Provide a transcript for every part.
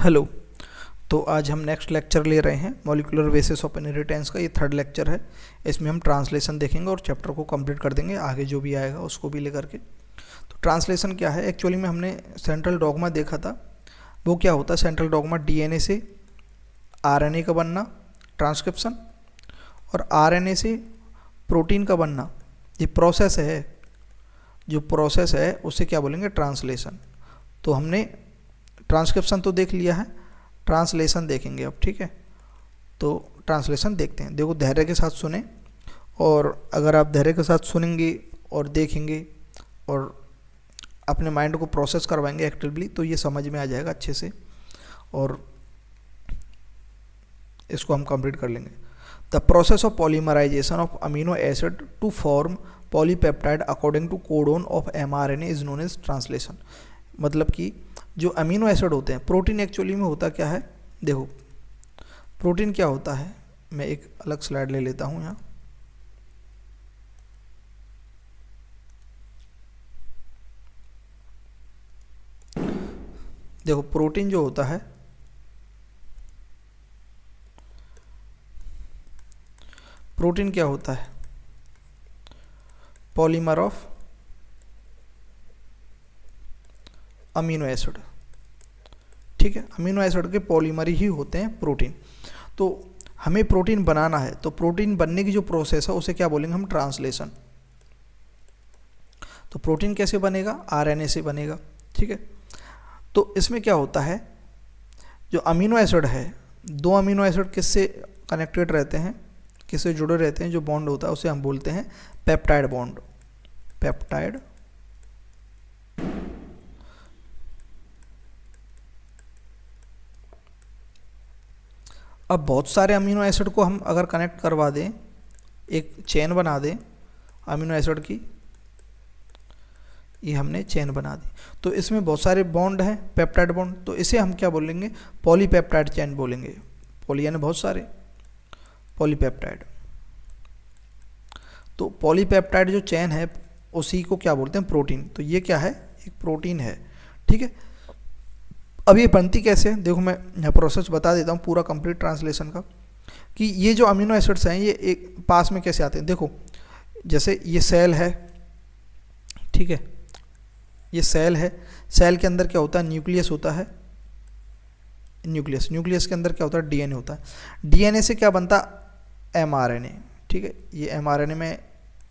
Hello. तो आज हम नेक्स्ट लेक्चर ले रहे हैं मॉलिक्यूलर बेसिस ऑफ इनहेरिटेंस का। ये थर्ड लेक्चर है। इसमें हम ट्रांसलेशन देखेंगे और चैप्टर को कंप्लीट कर देंगे, आगे जो भी आएगा उसको भी लेकर के। तो ट्रांसलेशन क्या है? एक्चुअली में हमने सेंट्रल डॉगमा देखा था। वो क्या होता है? सेंट्रल डॉगमा डीएनए से आरएनए का बनना, ट्रांसक्रिप्शन, और आरएनए से प्रोटीन का बनना। ये प्रोसेस है, जो प्रोसेस है उसे क्या बोलेंगे? ट्रांसलेशन। तो हमने ट्रांसक्रिप्शन तो देख लिया है, ट्रांसलेशन देखेंगे अब, ठीक है? तो ट्रांसलेशन देखते हैं। देखो, धैर्य के साथ सुने, और अगर आप धैर्य के साथ सुनेंगे और देखेंगे और अपने माइंड को प्रोसेस करवाएंगे एक्टिवली, तो ये समझ में आ जाएगा अच्छे से और इसको हम कंप्लीट कर लेंगे। The process of polymerisation of amino acid to form polypeptide according to codon of mRNA is known as translation. मतलब कि जो अमीनो एसिड होते हैं, प्रोटीन एक्चुअली में होता क्या है? देखो, प्रोटीन क्या होता है, मैं एक अलग स्लाइड ले लेता हूं यहाँ। देखो, प्रोटीन जो होता है, प्रोटीन क्या होता है? पॉलीमर ऑफ अमीनो एसिड, ठीक है? अमीनो एसिड के पॉलीमर ही होते हैं प्रोटीन। तो हमें प्रोटीन बनाना है, तो प्रोटीन बनने की जो प्रोसेस है उसे क्या बोलेंगे हम? ट्रांसलेशन। तो प्रोटीन कैसे बनेगा? आरएनए से बनेगा, ठीक है? तो इसमें क्या होता है, जो अमीनो एसिड है, दो अमीनो एसिड किससे कनेक्टेड रहते हैं, किससे जुड़े रहते हैं? जो बॉन्ड होता है उसे हम बोलते हैं पेप्टाइड बॉन्ड। पेप्टाइड अब बहुत सारे अमीनो एसिड को हम अगर कनेक्ट करवा दें, एक चेन बना दें अमीनो एसिड की, ये हमने चेन बना दी, तो इसमें बहुत सारे बॉन्ड हैं, पेप्टाइड बॉन्ड। तो इसे हम क्या बोलेंगे? पॉलीपेप्टाइड चेन बोलेंगे। पॉली यानी बहुत सारे, पॉलीपेप्टाइड। तो पॉलीपेप्टाइड जो चेन है उसी को क्या बोलते हैं? प्रोटीन। तो ये क्या है? एक प्रोटीन है, ठीक है? अब ये बनती कैसे है? देखो, मैं यहाँ प्रोसेस बता देता हूँ पूरा कंप्लीट ट्रांसलेशन का, कि ये जो अमीनो एसिड्स हैं ये एक पास में कैसे आते हैं। देखो, जैसे ये सेल है, ठीक है? ये सेल है, सेल के अंदर क्या होता है? न्यूक्लियस होता है, न्यूक्लियस। न्यूक्लियस के अंदर क्या होता है? डीएनए होता है। डीएनए से क्या बनता? एमआरएनए, ठीक है? ये एमआरएनए में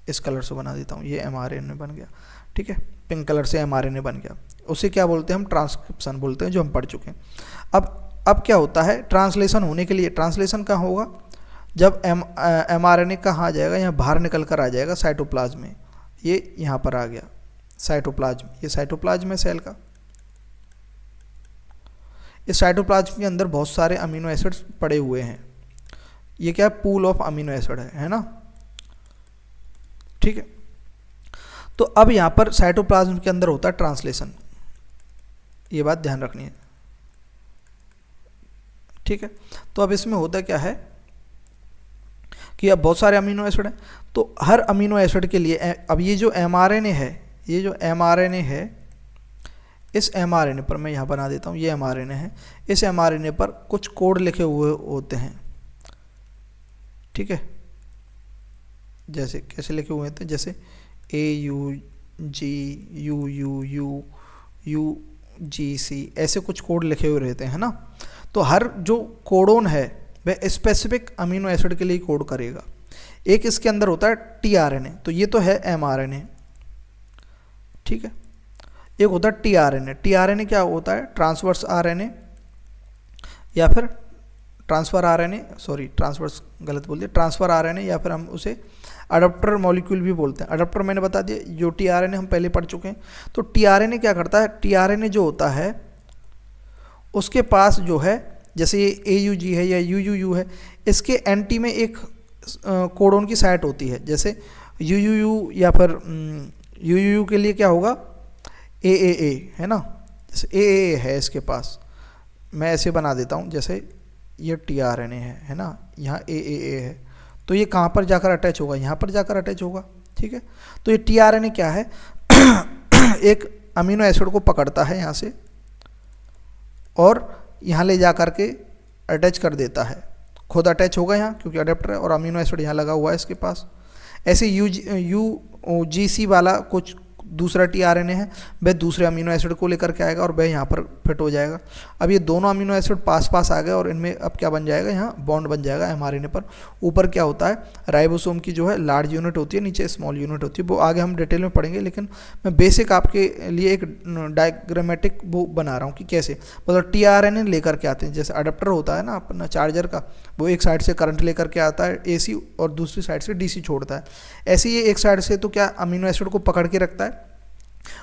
इस कलर से बना देता हूँ, ये एमआरएनए बन गया, ठीक है? पिंक कलर से एमआरएनए बन गया। उसे क्या बोलते हैं हम? ट्रांसक्रिप्शन बोलते हैं, जो हम पढ़ चुके हैं। अब क्या होता है? ट्रांसलेशन होने के लिए, ट्रांसलेशन कहाँ होगा? जब एमआरएनए कहाँ आ जाएगा? यहाँ बाहर निकल कर आ जाएगा साइटोप्लाज्म में। ये यहाँ पर आ गया साइटोप्लाज्म, ये साइटोप्लाज्म है सेल का। इस साइटोप्लाज्म के अंदर बहुत सारे अमीनो एसिड्स पड़े हुए हैं। ये क्या है? पूल ऑफ अमीनो एसिड है ना, ठीक है? तो अब यहाँ पर साइटोप्लाज्म के अंदर होता है ट्रांसलेशन, ये बात ध्यान रखनी है, ठीक है? तो अब इसमें होता क्या है कि अब बहुत सारे अमीनो एसिड हैं, तो हर अमीनो एसिड के लिए अब ये जो एमआरएनए है, ये जो एमआरएनए है, इस एमआरएनए पर मैं यहाँ बना देता हूँ, ये एमआरएनए है, इस एमआरएनए पर कुछ कोड लिखे हुए होते हैं, ठीक है? जैसे कैसे लिखे हुए थे? जैसे AUG UUU UGC, ऐसे कुछ कोड लिखे हुए रहते हैं ना। तो हर जो कोडोन है वह स्पेसिफिक अमीनो एसिड के लिए कोड करेगा। एक इसके अंदर होता है tRNA, तो ये तो है mRNA, ठीक है? एक होता है tRNA। tRNA क्या होता है? ट्रांसवर्स आरएनए या फिर ट्रांसफर आरएनए, सॉरी ट्रांसवर्स गलत बोल दिया, ट्रांसफर आरएनए, या फिर हम उसे अडप्टर मॉलिक्यूल भी बोलते हैं। अडप्टर मैंने बता दिया, जो tRNA हम पहले पढ़ चुके हैं। तो tRNA क्या करता है? tRNA जो होता है उसके पास जो है, जैसे ये AUG है या UUU है, इसके एंटी में एक कोडोन की साइट होती है। जैसे UUU या फिर UUU के लिए क्या होगा? AAA है ना, जैसे AAA है इसके पास, मैं ऐसे बना देता हूँ, जैसे ये tRNA है ना, यहाँ AAA है, तो ये कहाँ पर जाकर अटैच होगा? यहाँ पर जाकर अटैच होगा, ठीक है? तो ये tRNA क्या है? एक अमीनो एसिड को पकड़ता है यहाँ से, और यहाँ ले जा करके अटैच कर देता है, खुद अटैच होगा यहाँ क्योंकि अडेप्टर है, और अमीनो एसिड यहाँ लगा हुआ है इसके पास। ऐसे UGC वाला कुछ दूसरा टीआरएनए है, वह दूसरे अमीनो एसिड को लेकर के आएगा और वह यहाँ पर फिट हो जाएगा। अब ये दोनों अमीनो एसिड पास पास आ गए और इनमें अब क्या बन जाएगा, यहाँ बॉन्ड बन जाएगा एमआरएनए पर। ऊपर क्या होता है, राइबोसोम की जो है लार्ज यूनिट होती है, नीचे स्मॉल यूनिट होती है, वो आगे हम डिटेल में पढ़ेंगे, लेकिन मैं बेसिक आपके लिए एक डायग्रामेटिक वो बना रहा हूँ कि कैसे मतलब टीआरएनए लेकर के आते हैं। जैसे अडेप्टर होता है ना अपना चार्जर का, वो एक साइड से करंट लेकर के आता है AC और दूसरी साइड से DC छोड़ता है। ऐसे ही एक साइड से तो क्या अमीनो एसिड को पकड़ के रखता है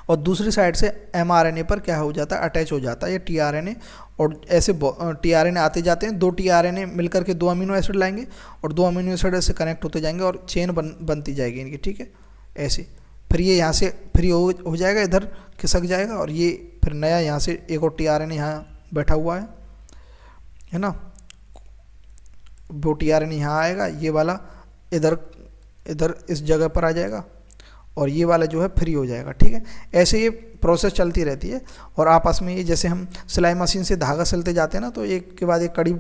और दूसरी साइड से mRNA पर क्या हो जाता है, अटैच हो जाता है ये टीआरएनए। और ऐसे टीआरएनए आते जाते हैं, 2 टीआरएनए मिलकर के 2 अमीनो एसिड लाएंगे और 2 अमीनो एसिड ऐसे कनेक्ट होते जाएंगे और चेन बनती जाएगी इनकी, ठीक है। ऐसे फिर ये यहाँ से फ्री हो जाएगा, इधर खिसक जाएगा और ये फिर नया यहाँ से एक और टीआरएनए यहाँ बैठा हुआ है ना, वो टीआरएनए यहाँ आएगा, ये वाला इधर इस जगह पर आ जाएगा और ये वाला जो है फ्री हो जाएगा, ठीक है। ऐसे ये प्रोसेस चलती रहती है और आपस में ये जैसे हम सिलाई मशीन से धागा सिलते जाते हैं ना, तो एक के बाद एक कड़ी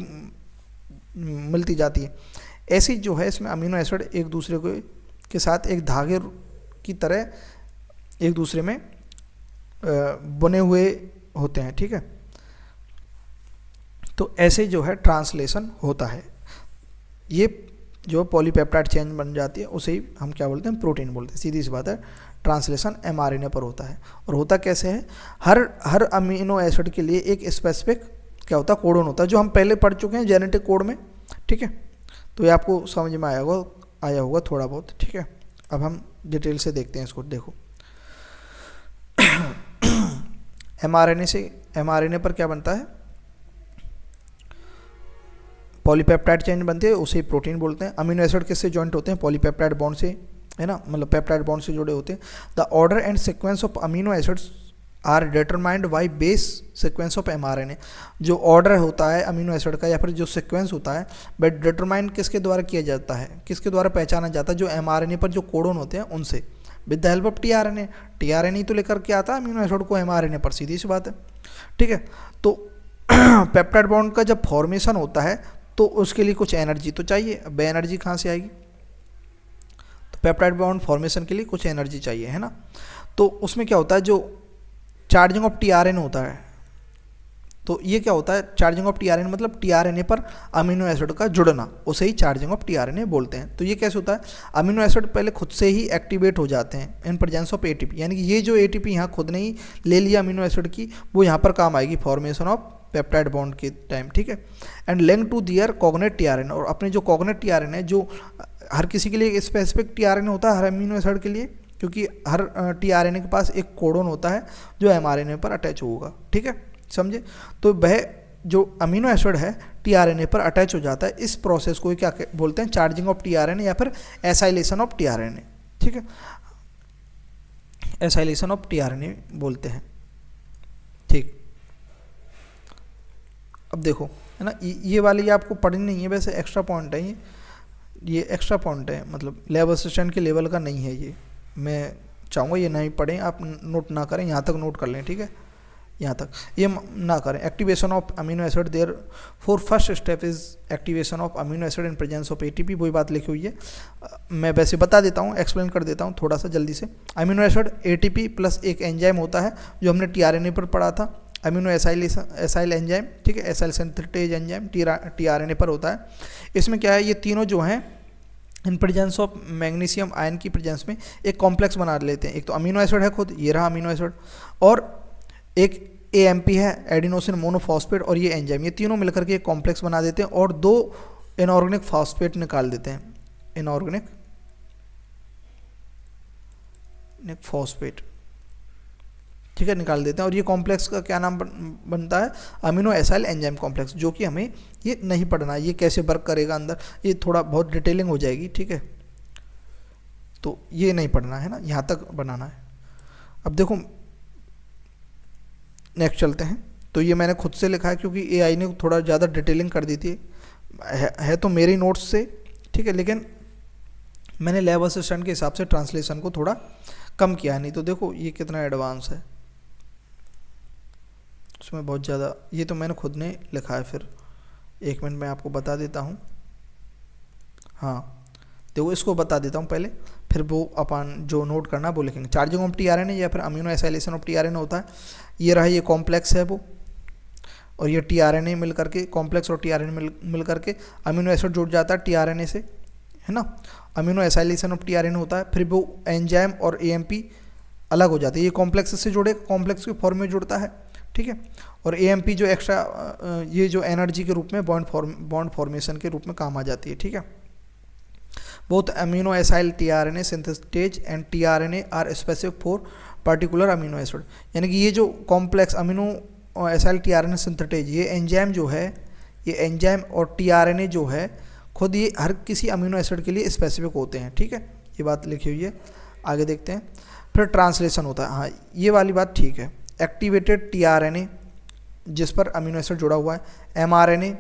मिलती जाती है। ऐसी जो है इसमें अमीनो एसिड एक दूसरे के साथ एक धागे की तरह एक दूसरे में बने हुए होते हैं, ठीक है। तो ऐसे जो है ट्रांसलेशन होता है, ये जो पॉलीपेप्टाइड चेन बन जाती है उसे ही हम क्या बोलते हैं, प्रोटीन बोलते हैं। सीधी सी बात है, ट्रांसलेशन एमआरएनए पर होता है। और होता कैसे है, हर अमीनो एसिड के लिए एक स्पेसिफिक क्या होता है, कोडोन होता है, जो हम पहले पढ़ चुके हैं जेनेटिक कोड में, ठीक है। तो ये आपको समझ में आया होगा थोड़ा बहुत, ठीक है। अब हम डिटेल से देखते हैं इसको। देखो एमआरएनए पर क्या बनता है, पॉलीपेप्टाइड चेन बनती है, उसे प्रोटीन बोलते हैं। अमीनो एसिड किससे जॉइंट होते हैं, पॉलीपेप्टाइड बॉन्ड से, है ना, मतलब पेप्टाइड बॉन्ड से जुड़े होते हैं। The order and sequence of amino acids are determined by base sequence of mRNA. जो ऑर्डर होता है अमीनो एसिड का या फिर जो सीक्वेंस होता है वह डिटरमाइन किसके द्वारा किया जाता है, किसके द्वारा पहचाना जाता है, जो एमआरएनए पर जो कोडोन होते हैं उनसे, with the help of tRNA. TRNA तो लेकर के आता है अमीनो एसिड को एमआरएनए पर, सीधी सी बात है, ठीक है। तो पेप्टाइड बॉन्ड का जब फॉर्मेशन होता है तो उसके लिए कुछ एनर्जी तो चाहिए। अब एनर्जी कहाँ से आएगी, तो पेप्टाइड बॉन्ड फॉर्मेशन के लिए कुछ एनर्जी चाहिए, है ना। तो उसमें क्या होता है, जो चार्जिंग ऑफ टीआरएनए होता है, तो ये क्या होता है, चार्जिंग ऑफ टीआरएनए मतलब टीआरएनए पर अमीनो एसिड का जुड़ना, उसे ही चार्जिंग ऑफ टीआरएनए बोलते हैं। तो ये कैसे होता है, अमीनो एसिड पहले खुद से ही एक्टिवेट हो जाते हैं इन प्रेजेंस ऑफ एटीपी, यानी कि ये जो एटीपी यहाँ खुद ने ही ले लिया अमीनो एसिड की, वो यहाँ पर काम आएगी फॉर्मेशन ऑफ पेप्टाइड बॉन्ड के टाइम, ठीक है। And link to their cognate tRNA, और अपने जो कॉग्नेट टीआरएनए है, जो हर किसी के लिए स्पेसिफिक टीआरएनए होता है हर अमीनो एसिड के लिए, क्योंकि हर टीआरएनए के पास एक कोडोन होता है जो एमआरएनए पर अटैच होगा, ठीक है, समझे। तो वह जो अमीनो एसिड है टीआरएनए पर अटैच हो जाता है, इस प्रोसेस को क्या बोलते हैं, चार्जिंग ऑफ टीआरएनए या फिर एसाइलेशन ऑफ टीआरएनए, ठीक है, एसाइलेशन ऑफ टीआरएनए बोलते हैं, ठीक। अब देखो, है ना, ये वाली आपको पढ़नी नहीं है, वैसे एक्स्ट्रा पॉइंट है ये एक्स्ट्रा पॉइंट है, मतलब लेवल असिस्टेंट के लेवल का नहीं है ये। मैं चाहूँगा ये नहीं पढ़ें, आप नोट ना करें, यहाँ तक नोट कर लें, ठीक है, यहाँ तक ये ना करें। Activation of amino acid, therefore first step is activation of amino acid in presence of ATP, वही बात लिखी हुई है। मैं वैसे बता देता हूँ, एक्सप्लेन कर देता हूँ थोड़ा सा जल्दी से। अमीनो एसिड एटीपी प्लस एक एंजाइम होता है जो हमने टीआरएनए पर पढ़ा था, अमीनो एसाइल एंजाइम, ठीक है, एसाइल सिंथेटेज एंजाइम टीआरएनए पर होता है। इसमें क्या है, ये तीनों जो हैं इन प्रेजेंस ऑफ मैग्नीशियम आयन की प्रेजेंस में एक कॉम्प्लेक्स बना लेते हैं। एक तो अमीनो एसिड है खुद, ये रहा अमीनो एसिड, और एक AMP है एडिनोसिन मोनोफॉस्फेट, और ये एंजाइम, ये तीनों मिलकर के एक कॉम्प्लेक्स बना देते हैं और 2 इनऑर्गेनिक फॉस्फेट निकाल देते हैं, इनऑर्गेनिक फॉस्फेट, ठीक है, निकाल देते हैं। और ये कॉम्प्लेक्स का क्या नाम बनता है, अमीनो एसाइल एंजाइम कॉम्प्लेक्स, जो कि हमें ये नहीं पढ़ना है, ये कैसे वर्क करेगा अंदर, ये थोड़ा बहुत डिटेलिंग हो जाएगी, ठीक है, तो ये नहीं पढ़ना है ना, यहाँ तक बनाना है। अब देखो नेक्स्ट चलते हैं। तो ये मैंने खुद से लिखा है क्योंकि AI ने थोड़ा ज़्यादा डिटेलिंग कर दी थी, है तो मेरे नोट्स से, ठीक है, लेकिन मैंने लैब असिस्टेंट के हिसाब से ट्रांसलेशन को थोड़ा कम किया है, नहीं तो देखो ये कितना एडवांस है, उसमें बहुत ज़्यादा, ये तो मैंने खुद ने लिखा है, फिर 1 मिनट में आपको बता देता हूँ। हाँ देखो इसको बता देता हूँ पहले, फिर वो अपन जो नोट करना वो लिखेंगे। चार्जिंग ऑफ टीआरएनए या फिर अमीनो एसाइलेशन ऑफ टीआरएनए होता है। ये रहा, ये कॉम्प्लेक्स है वो, और ये टीआरएनए मिल करके, कॉम्प्लेक्स और टीआरएनए मिल करके अमीनो एसिड जुड़ जाता है टीआरएनए से, है ना। अमीनो एसाइलेशन ऑफ टीआरएनए होता है, फिर वो एंजाइम और एएमपी अलग हो जाते हैं। ये कॉम्प्लेक्स से जुड़े, कॉम्प्लेक्स के फॉर्म में जुड़ता है, ठीक है। और एएमपी जो एक्स्ट्रा, ये जो एनर्जी के रूप में बॉन्ड फॉर्मेशन के रूप में काम आ जाती है, ठीक है। Both amino acyl tRNA synthetase and tRNA are specific for particular amino acid. यानी कि ये जो complex amino acyl tRNA synthetase, ये एंजाइम जो है, ये एंजाइम और टीआरएनए जो है खुद ये हर किसी अमीनो एसिड के लिए स्पेसिफिक होते हैं, ठीक है। ये बात लिखी हुई है, आगे देखते हैं। फिर ट्रांसलेशन होता है, हाँ ये वाली बात ठीक है। एक्टिवेटेड टीआरएनए जिस पर अमीनो एसिड जुड़ा हुआ है, एमआरएनए,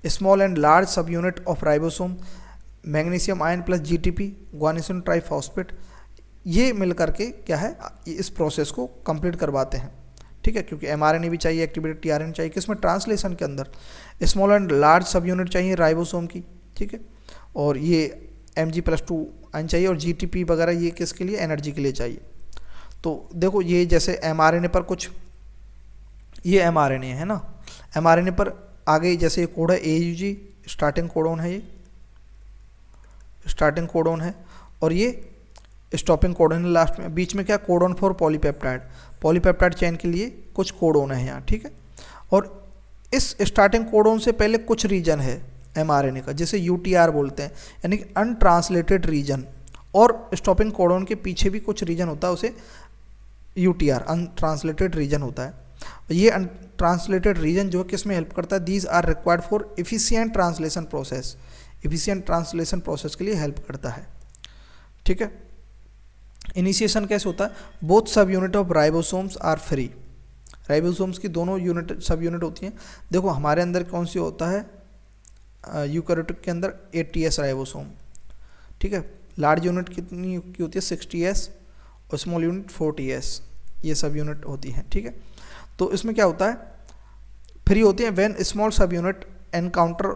स्मॉल एंड लार्ज सब unit of ribosome, magnesium ion plus GTP, guanosine triphosphate, ये मिल करके क्या है, इस प्रोसेस को कंप्लीट करवाते हैं, ठीक है। क्योंकि एमआरएनए भी चाहिए, एक्टिवेटेड टीआरएनए चाहिए, किसमें, ट्रांसलेशन के अंदर। स्मॉल एंड लार्ज सब यूनिट चाहिए राइबोसोम की, ठीक है। और ये Mg+2 आयन चाहिए, और जीटीपी वगैरह ये किसके लिए, एनर्जी के लिए चाहिए। तो देखो ये जैसे एमआरएनए पर कुछ, ये एमआरएनए है ना, एमआरएनए पर आगे जैसे कोड है AUG, स्टार्टिंग कोडोन है, ये स्टार्टिंग कोडोन है, और ये स्टॉपिंग कोडोन है लास्ट में। बीच में क्या, codon for polypeptide, polypeptide chain के लिए कुछ कोडोन है यहाँ, ठीक है। और इस स्टार्टिंग कोडोन से पहले कुछ रीजन है एमआरएनए का, जिसे UTR बोलते हैं, यानी कि अनट्रांसलेटेड रीजन। और स्टॉपिंग कोडोन के पीछे भी कुछ रीजन होता है, उसे UTR अनट्रांसलेटेड रीजन होता है। ये अनट्रांसलेटेड रीजन जो किस में हेल्प करता है, these are required for efficient translation process, efficient translation process के लिए हेल्प करता है, ठीक है। इनिशिएशन कैसे होता है, बोथ सब unit of ribosomes are free, ribosomes की दोनों यूनिट सब यूनिट होती हैं। देखो हमारे अंदर कौन सी होता है, यूकैरियोटिक के अंदर 80S राइबोसोम, ठीक है। लार्ज यूनिट कितनी की होती है, 60S, और स्मॉल यूनिट 40S, ये सब यूनिट होती हैं, ठीक है। तो इसमें क्या होता है, फ्री होती है when small subunit encounter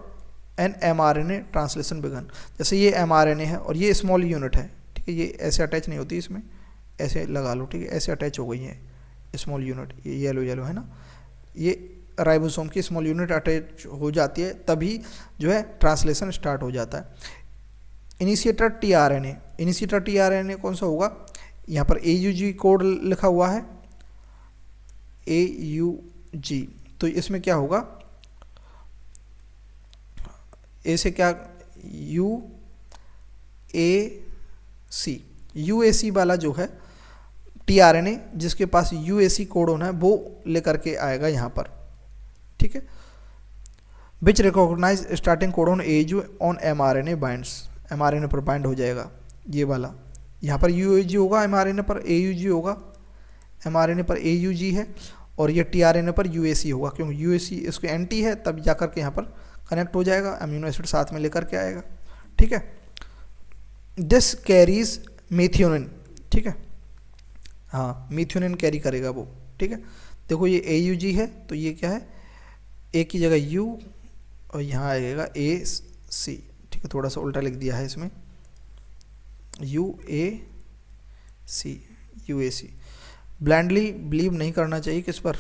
an mRNA translation began. जैसे ये एमआरएनए है और ये स्मॉल यूनिट है, ठीक है, ये ऐसे अटैच नहीं होती, इसमें ऐसे लगा लो, ठीक है, ऐसे अटैच हो गई है स्मॉल यूनिट, ये येलो येलो है ना, ये राइबोसोम की स्मॉल यूनिट अटैच हो जाती है, तभी जो है ट्रांसलेशन स्टार्ट हो जाता है। इनिशिएटर टीआरएनए, इनिशिएटर टीआरएनए कौन सा होगा, यहाँ पर AUG कोड लिखा हुआ है, AUG। तो इसमें क्या होगा, ए से क्या, UAC वाला जो है टीआरएनए जिसके पास UAC कोडोन है वो लेकर के आएगा यहाँ पर, ठीक है। Which recognise starting codon AUG on mRNA binds, mRNA पर बाइंड हो जाएगा ये वाला। यहाँ पर UAG होगा, एमआरएनए पर AUG होगा, एमआरएनए पर AUG है, और ये टीआरएनए पर UAC होगा, क्योंकि UAC इसके एंटी है, तब जाकर के यहाँ पर कनेक्ट हो जाएगा, अमीनो एसिड साथ में लेकर के आएगा, ठीक है। दिस कैरीज मेथियोनिन, ठीक है, हाँ मेथियोनिन कैरी करेगा वो, ठीक है। देखो ये AUG है, तो ये क्या है, ए की जगह U और यहाँ आएगा AC, ठीक है, थोड़ा सा उल्टा लिख दिया है इसमें, UAC। ब्लाइंडली बिलीव नहीं करना चाहिए किस पर,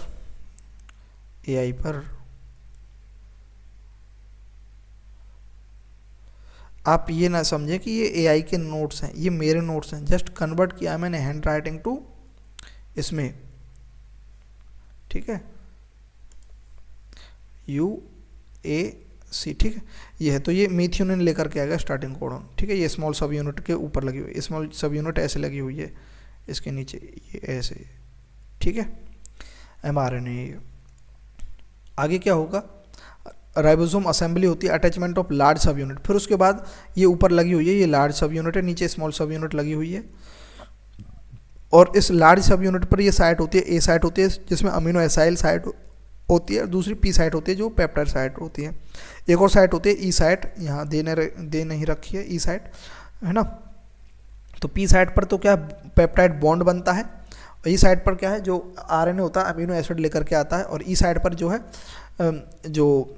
AI पर। आप ये ना समझें कि ये AI के नोट्स हैं, ये मेरे नोट्स हैं, जस्ट कन्वर्ट किया मैंने हैंड राइटिंग टू इसमें, ठीक है, UAC, ठीक है। ये है, तो ये मेथियोनिन लेकर के आएगा स्टार्टिंग कोडोन, ठीक है। ये स्मॉल सब यूनिट के ऊपर लगी हुई है, स्मॉल सब यूनिट ऐसे लगी हुई है, इसके नीचे ये ऐसे, ठीक है, एमआरएनए। आगे क्या होगा, राइबोसोम असेंबली होती है, अटैचमेंट ऑफ लार्ज सब यूनिट, फिर उसके बाद ये ऊपर लगी हुई है, ये लार्ज सब यूनिट है, नीचे स्मॉल सब यूनिट लगी हुई है, और इस लार्ज सब यूनिट पर ये साइट होती है, ए साइट होती है जिसमें अमीनो एसाइल साइट होती है, दूसरी पी साइट होती है जो पेप्टाइड साइट होती है, एक और साइट होती है ई साइट, यहाँ दे नहीं रखी है, ई साइट है ना। तो पी साइट पर तो क्या पेप्टाइड बॉन्ड बनता है, और ई साइड पर क्या है, जो आरएनए होता है अमीनो एसिड लेकर के आता है, और ई साइड पर जो है जो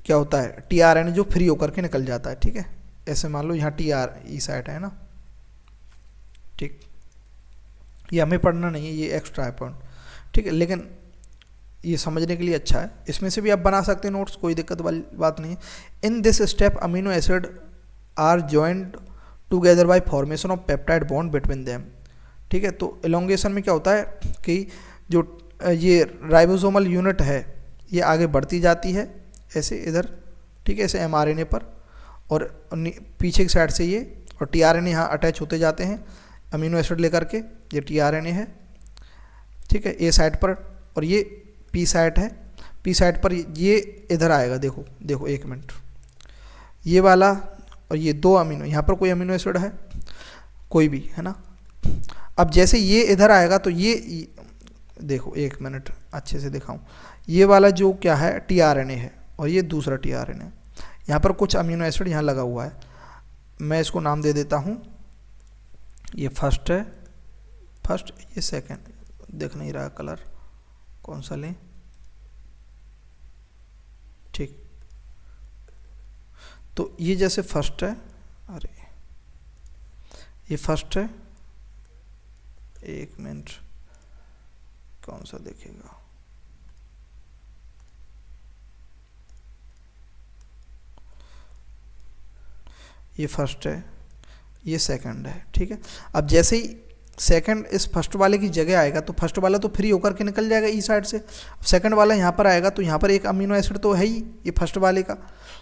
क्या होता है टीआरएनए जो फ्री होकर के निकल जाता है। ठीक है, ऐसे मान लो यहाँ टीआर ई साइड है ना, ठीक, ये हमें पढ़ना नहीं है, ये एक्स्ट्रा है पॉइंट। ठीक है, लेकिन ये समझने के लिए अच्छा है, इसमें से भी आप बना सकते हैं नोट्स, कोई दिक्कत वाली बात नहीं है। In this step amino acid are joined together by formation of peptide bond between them. ठीक है, तो एलोंगेशन में क्या होता है कि जो ये राइबोसोमल यूनिट है ये आगे बढ़ती जाती है ऐसे इधर, ठीक है, ऐसे एमआरएनए पर, और पीछे की साइड से ये और टीआरएनए यहाँ अटैच होते जाते हैं अमीनो एसिड लेकर के। ये टीआरएनए है, ठीक है, ए साइड पर, और ये पी साइड है। पी साइड पर ये इधर आएगा, देखो देखो एक मिनट, ये वाला और ये दो अमीनो, यहाँ पर कोई अमीनो एसिड है कोई भी, है ना। अब जैसे ये इधर आएगा तो ये देखो एक मिनट अच्छे से दिखाऊं, ये वाला जो क्या है टीआरएनए है और ये दूसरा टीआरएनए। यहाँ पर कुछ अमीनो एसिड यहाँ लगा हुआ है, मैं इसको नाम दे देता हूँ, ये फर्स्ट है, फर्स्ट, ये सेकंड, दिख नहीं रहा कलर कौन सा लें, ठीक, तो ये जैसे फर्स्ट है, अरे ये फर्स्ट है, एक मिनट कौन सा देखेगा, ये फर्स्ट है, ये सेकंड है। ठीक है, अब जैसे ही सेकंड इस फर्स्ट वाले की जगह आएगा तो फर्स्ट वाला तो फ्री होकर के निकल जाएगा ई साइड से, सेकंड वाला यहाँ पर आएगा तो यहाँ पर एक अमीनो एसिड तो है ही ये फर्स्ट वाले का,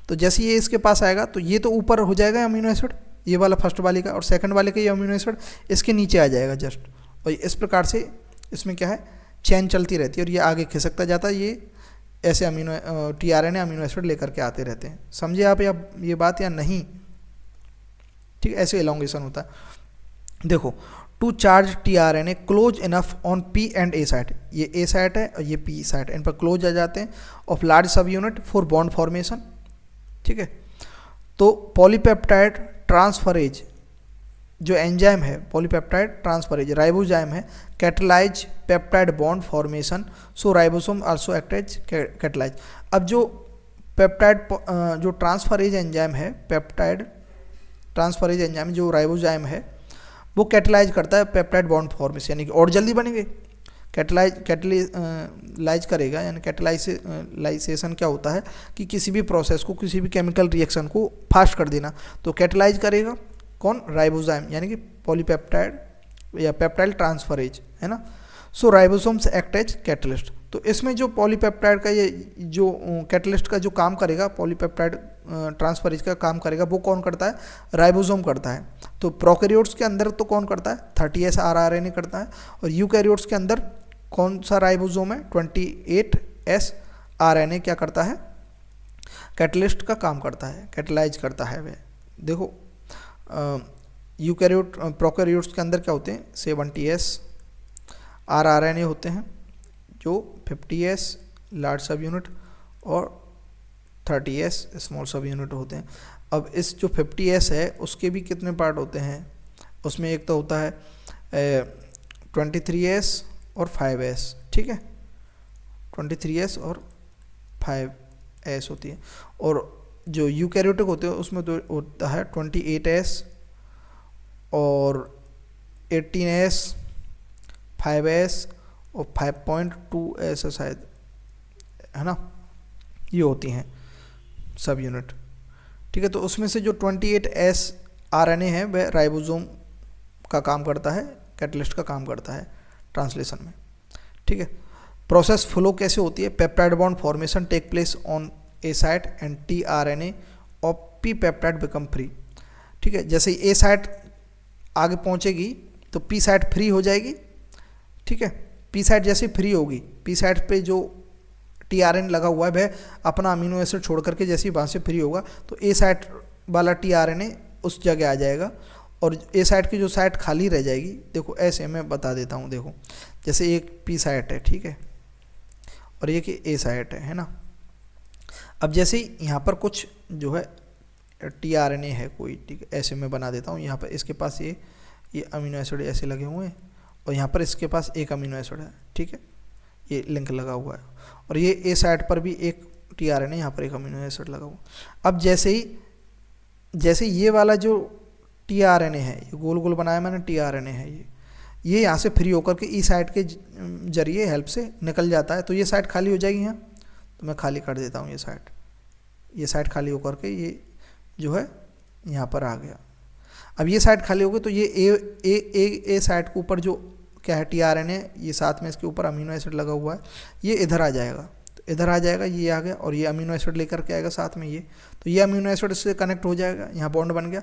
तो जैसे ये इसके पास आएगा तो ये तो ऊपर हो जाएगा अमीनो एसिड ये वाला फर्स्ट वाले का, और सेकंड वाले का ये अमीनो एसिड इसके नीचे आ जाएगा जस्ट, और इस प्रकार से इसमें क्या है चेन चलती रहती है और ये आगे खिसकता जाता है, ये ऐसे अमीनो टीआरएनए अमीनो एसिड लेकर के आते रहते हैं। समझे आप या ये बात या नहीं? ठीक, ऐसे एलोंगेशन होता है। देखो, two charge tRNA close enough on P and A site, ये ए साइट है और ये पी साइट, इन पर क्लोज आ जाते हैं, ऑफ लार्ज सब यूनिट फॉर बॉन्ड फॉर्मेशन। ठीक है, तो पॉलीपेप्टाइड ट्रांसफरेज जो एंजाइम है, पॉलीपेप्टाइड ट्रांसफरेज राइबोजाइम है, catalyse peptide bond formation, so ribosome also act as catalyse. अब जो पेप्टाइड जो ट्रांसफरेज एंजाइम है, पेप्टाइड ट्रांसफरेज एंजाइम जो राइबोजाइम है वो कैटलाइज करता है पेप्टाइड बॉन्ड फॉर्मेशन, यानी कि और जल्दी बनेंगे, कैटलाइज करेगा, यानी कैटलाइजेशन क्या होता है कि किसी भी प्रोसेस को, किसी भी केमिकल रिएक्शन को फास्ट कर देना, तो कैटलाइज करेगा कौन, राइबोजाइम, यानी कि पॉलीपेप्टाइड या पेप्टाइड ट्रांसफरेज, है ना। सो राइबोसोम्स एक्ट एज कैटलिस्ट, तो इसमें जो पॉलीपेप्टाइड का ये जो कैटलिस्ट का जो काम करेगा, पॉलीपेप्टाइड ट्रांसफरेज का काम करेगा, वो कौन करता है, राइबोसोम करता है। तो प्रोकैरियोट्स के अंदर तो कौन करता है, 30S RRNA करता है, और यूकैरियोट्स के अंदर कौन सा राइबोसोम है, 28S RNA क्या करता है, कैटलिस्ट का काम करता है, कैटलाइज करता है वह। देखो यूकैरियोट प्रोकैरियोट्स के अंदर क्या होते हैं, 70S RRNA होते हैं, जो 50S लार्ज सब यूनिट और 30S स्मॉल सब यूनिट होते हैं। अब इस जो 50S है उसके भी कितने पार्ट होते हैं, उसमें एक तो होता है 23S और 5S, ठीक है, 23S और 5S होती है, और जो यूकैरियोटिक होते हैं उसमें तो होता है 28S और 18S, 5S और 5.2S शायद, है ना, ये होती हैं सब यूनिट। ठीक है, तो उसमें से जो 28S RNA है वह राइबोसोम का काम करता है, कैटलिस्ट का काम करता है ट्रांसलेशन में। ठीक है, प्रोसेस फ्लो कैसे होती है, peptide bond formation take place on A site and tRNA of P peptide become free. ठीक है, जैसे ए साइट आगे पहुंचेगी तो पी साइट फ्री हो जाएगी। ठीक है, पी साइट जैसे फ्री होगी, पी साइट पे जो टीआरएन लगा हुआ है वह अपना अमीनो एसिड छोड़ करके जैसे ही वहाँ से फ्री होगा तो ए साइट वाला टीआरएनए उस जगह आ जाएगा और ए साइट की जो साइट खाली रह जाएगी। देखो ऐसे मैं बता देता हूँ, देखो जैसे एक पी साइट है, ठीक है, और ये कि ए साइट है ना। अब जैसे ही यहाँ पर कुछ जो है टीआरएनए है कोई, ठीक है, ऐसे मैं बना देता हूँ, यहाँ पर इसके पास ये अमीनो एसिड ऐसे लगे हुए हैं और यहाँ पर इसके पास एक अमीनो एसिड है, ठीक है, ये लिंक लगा हुआ है, और ये ए साइड पर भी एक टीआरएनए, यहाँ पर एक अमीनो एसिड लगा हुआ। अब जैसे ये वाला जो टीआरएनए है, ये गोल गोल बनाया मैंने टीआरएनए है, ये यहाँ से फ्री होकर के ई साइड के जरिए हेल्प से निकल जाता है, तो ये साइड खाली हो जाएगी यहाँ, तो मैं खाली कर देता हूँ ये साइड खाली होकर के ये जो है यहाँ पर आ गया। अब ये साइड खाली हो गई तो ये ए साइड के ऊपर जो क्या है टीआरएनए, ये साथ में इसके ऊपर अमीनो एसिड लगा हुआ है, ये इधर आ जाएगा, तो इधर आ जाएगा, ये आ गया, और ये अमीनो एसिड लेकर के आएगा साथ में ये, तो ये अमीनो एसिड इससे कनेक्ट हो जाएगा, यहाँ बॉन्ड बन गया,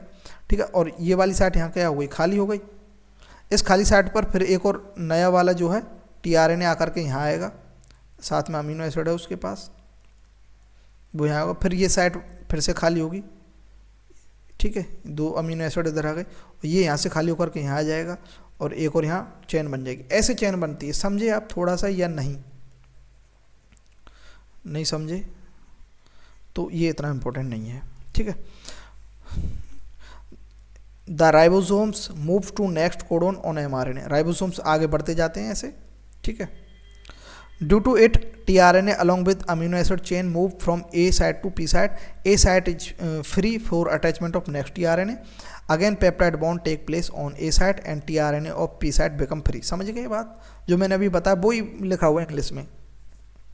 ठीक है। और ये वाली साइड यहाँ क्या हो गई, खाली हो गई। इस खाली साइड पर फिर एक और नया वाला जो है टीआरएनए आकर के यहाँ आएगा, साथ में अमीनो एसिड है उसके पास, वो यहाँ होगा, फिर ये साइड फिर से खाली होगी, ठीक है, दो अमीनो एसिड इधर आ गए, ये यहाँ से खाली होकर के यहाँ आ जाएगा, और एक और यहाँ चेन बन जाएगी। ऐसे चेन बनती है, समझे आप थोड़ा सा या नहीं समझे तो ये इतना इम्पोर्टेंट नहीं है, ठीक है। The ribosomes move to next codon on mRNA, ribosomes आगे बढ़ते जाते हैं ऐसे, ठीक है। Due to it tRNA along with amino acid chain move from A side to P side, A side is free for attachment of next tRNA, again peptide bond take place on A side and tRNA of P side become free. समझ गए बात, जो मैंने अभी बताया वो ही लिखा हुआ है इंग्लिश में,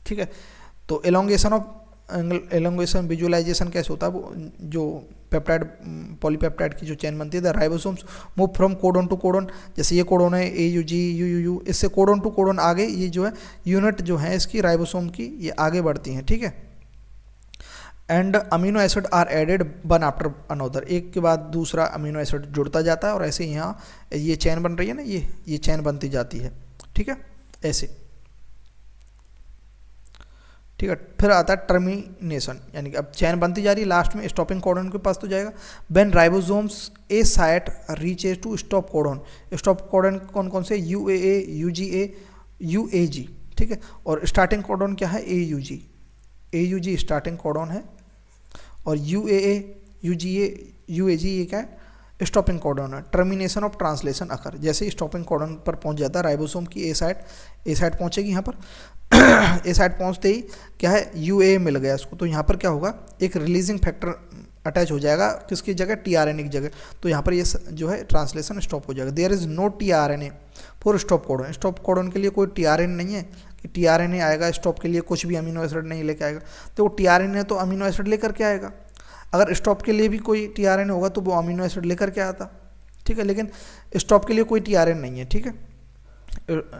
ठीक है। तो एलोंगेशन विजुअलाइजेशन कैसे होता है, वो जो पेप्टाइड पॉलीपेप्टाइड की जो चेन बनती है, the ribosomes move from codon to codon, जैसे ये कोडोन है AUG UUU, इससे कोडोन टू कोडोन आगे ये जो है यूनिट जो है इसकी राइबोसोम की ये आगे बढ़ती हैं, ठीक है। And amino acid are added one after another, एक के बाद दूसरा अमीनो एसिड जुड़ता जाता है, और ऐसे यहाँ ये चेन बन रही है ना, ये चेन बनती जाती है, ठीक है, ऐसे, ठीक है। फिर आता है टर्मिनेशन, यानी कि अब चैन बनती जा रही है, लास्ट में स्टॉपिंग कोडन के पास तो जाएगा। When ribosomes A site reaches to stop codon, stop codon कौन कौन से, UAA UGA UAG, ठीक है। और स्टार्टिंग कोडन क्या है, AUG स्टार्टिंग कोडन है, और UAA UGA UAG ये क्या है, स्टॉपिंग कोडन है। टर्मिनेशन ऑफ ट्रांसलेशन अकर, जैसे स्टॉपिंग कोडन पर पहुंच जाता है राइबोसोम की ए साइड पहुंचेगी यहाँ पर ए साइड पहुंचते ही क्या है, UAA मिल गया इसको, तो यहाँ पर क्या होगा, एक रिलीजिंग फैक्टर अटैच हो जाएगा, किसकी जगह, टीआरएनए की जगह, तो यहाँ पर ये जो है ट्रांसलेशन स्टॉप हो जाएगा। There is no tRNA for stop codon, stop codon के लिए कोई टीआरएनए नहीं है कि टीआरएनए आएगा स्टॉप के लिए, कुछ भी अमीनो एसिड नहीं लेके आएगा, तो वो टीआरएनए तो अमीनो एसिड लेकर के आएगा, अगर स्टॉप के लिए भी कोई टीआरएनए होगा तो वो अमीनो एसिड लेकर के आता, ठीक है, लेकिन स्टॉप के लिए कोई टीआरएनए नहीं है, ठीक है,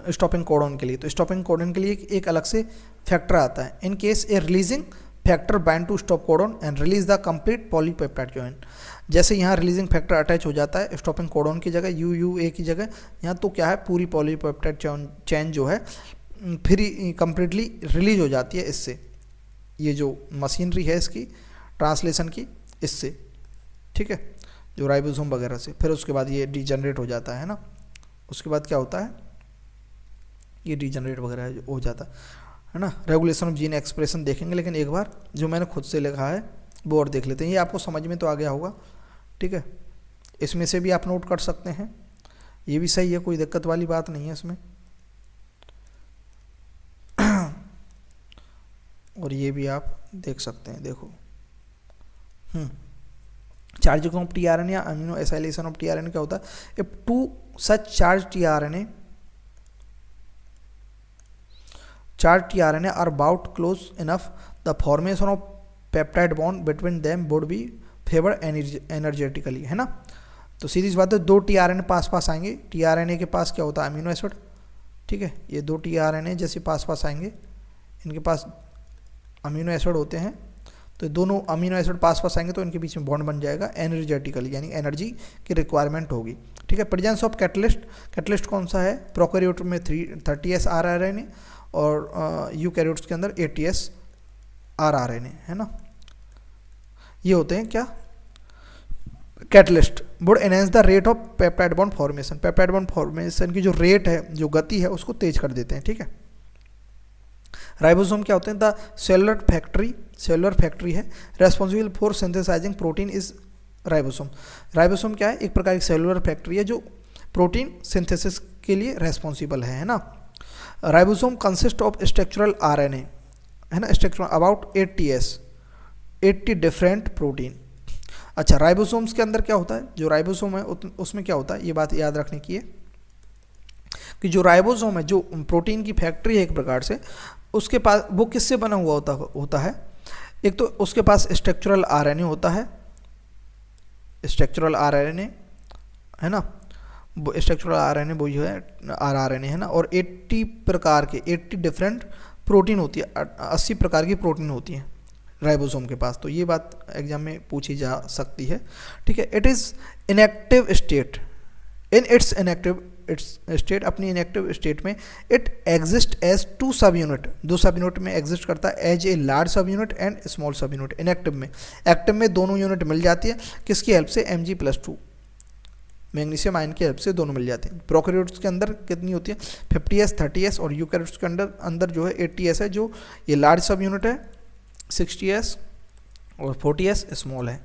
स्टॉपिंग कोडन के लिए। तो स्टॉपिंग कोडन के लिए एक अलग से फैक्टर आता है, in case a releasing factor bind to stop codon and release the complete polypeptide chain, जैसे यहाँ रिलीजिंग फैक्टर अटैच हो जाता है स्टॉपिंग कोडन की जगह, UUA की जगह, यहाँ तो क्या है, पूरी पॉलीपेप्टाइड चेन जो है फिर कंप्लीटली रिलीज हो जाती है इससे, ये जो मशीनरी है इसकी ट्रांसलेशन की, इससे, ठीक है, जो राइबोसोम वगैरह से। फिर उसके बाद ये डिजनरेट हो जाता है ना, उसके बाद क्या होता है, ये डिजनरेट वगैरह हो जाता है ना। रेगुलेशन ऑफ जीन एक्सप्रेशन देखेंगे, लेकिन एक बार जो मैंने खुद से लिखा है वो और देख लेते हैं, ये आपको समझ में तो आ गया होगा, ठीक है। इसमें से भी आप नोट कर सकते हैं, ये भी सही है, कोई दिक्कत वाली बात नहीं है इसमें, और ये भी आप देख सकते हैं, देखो चार्जिंग ऑफ टीआरएनए या अमीनो एसाइलेशन ऑफ टीआरएनए क्या होता है, if two such charge tRNA are about close enough, the formation of peptide bond between them would be favored energetically, है ना। तो सीधी बात है, दो टीआरएनए पास आएंगे, टीआरएनए के पास क्या होता है, अमीनो एसिड, ठीक है, ये दो टीआरएनए जैसे पास आएंगे, इनके पास अमीनो एसिड होते हैं, तो दोनों अमीनो एसिड पास आएंगे तो इनके बीच में बॉन्ड बन जाएगा एनर्जेटिकली, यानी एनर्जी की रिक्वायरमेंट होगी, ठीक है। प्रेजेंस ऑफ कैटलिस्ट कौन सा है, प्रोकैरियोट में 30S rRNA और यूकैरियोट्स के अंदर 80S rRNA, है ना, ये होते हैं क्या, catalyst. Would enhance the rate of peptide bond formation, peptide bond formation की जो रेट है, जो गति है, उसको तेज कर देते हैं, ठीक है। राइबोसोम क्या होते हैं, द सेलुलर फैक्ट्री है, responsible for synthesising protein is ribosome. Ribosome क्या है, एक प्रकार की सेलुलर फैक्ट्री है जो प्रोटीन सिंथेसिस के लिए रेस्पॉन्सिबल है ना। Ribosome consist of structural RNA, है ना, स्ट्रक्चरल अबाउट 80 डिफरेंट प्रोटीन। अच्छा, राइबोसोम्स के अंदर क्या होता है, जो राइबोसोम है उसमें क्या होता है, ये बात याद रखने की है कि जो राइबोसोम है, जो प्रोटीन की फैक्ट्री है एक प्रकार से, उसके पास वो किससे बना हुआ होता है। एक तो उसके पास स्ट्रक्चरल आरएनए होता है, स्ट्रक्चरल आरएनए, है ना, वो स्ट्रक्चरल आरएनए वो जो है आरआरएनए, है ना, और 80 प्रकार के 80 डिफरेंट प्रोटीन होती है, 80 प्रकार की प्रोटीन होती है राइबोसोम के पास। तो ये बात एग्जाम में पूछी जा सकती है, ठीक है। It is inactive state, in its inactive state, अपनी इनएक्टिव स्टेट में इट एग्जिस्ट एज 2 सब यूनिट, 2 सब यूनिट में एग्जिस्ट करता है, एज ए लार्ज सब unit and small subunit. Inactive में, एक्टिव में दोनों यूनिट मिल जाती है, किसकी हेल्प से, Mg+2 मैग्नीशियम आयन की हेल्प से दोनों मिल जाते हैं। प्रोकैरियोट्स के अंदर कितनी होती है, 50s 30s, और यूकैरियोट्स के अंदर जो है 80s है, जो ये लार्ज सब यूनिट है, 60s और 40s स्मॉल है,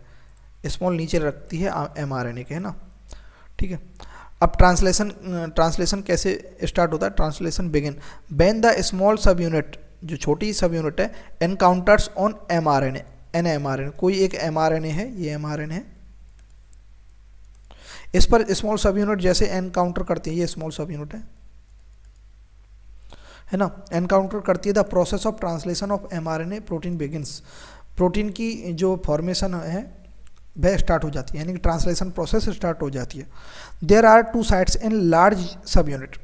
स्मॉल नीचे रखती है mRNA के, है ना, ठीक है। अब ट्रांसलेशन कैसे स्टार्ट होता है, translation begin when the small सब यूनिट, जो छोटी सब यूनिट है, एनकाउंटर्स ऑन mRNA, mRNA, कोई एक mRNA है, ये mRNA है, इस पर स्मॉल सब यूनिट जैसे एनकाउंटर करती है, ये स्मॉल सब यूनिट है ना, एनकाउंटर करती है, the process of translation of mRNA protein begins, protein की जो फॉर्मेशन है वह स्टार्ट हो जाती है, यानी कि ट्रांसलेशन प्रोसेस स्टार्ट हो जाती है। There are 2 sites in large सब यूनिट,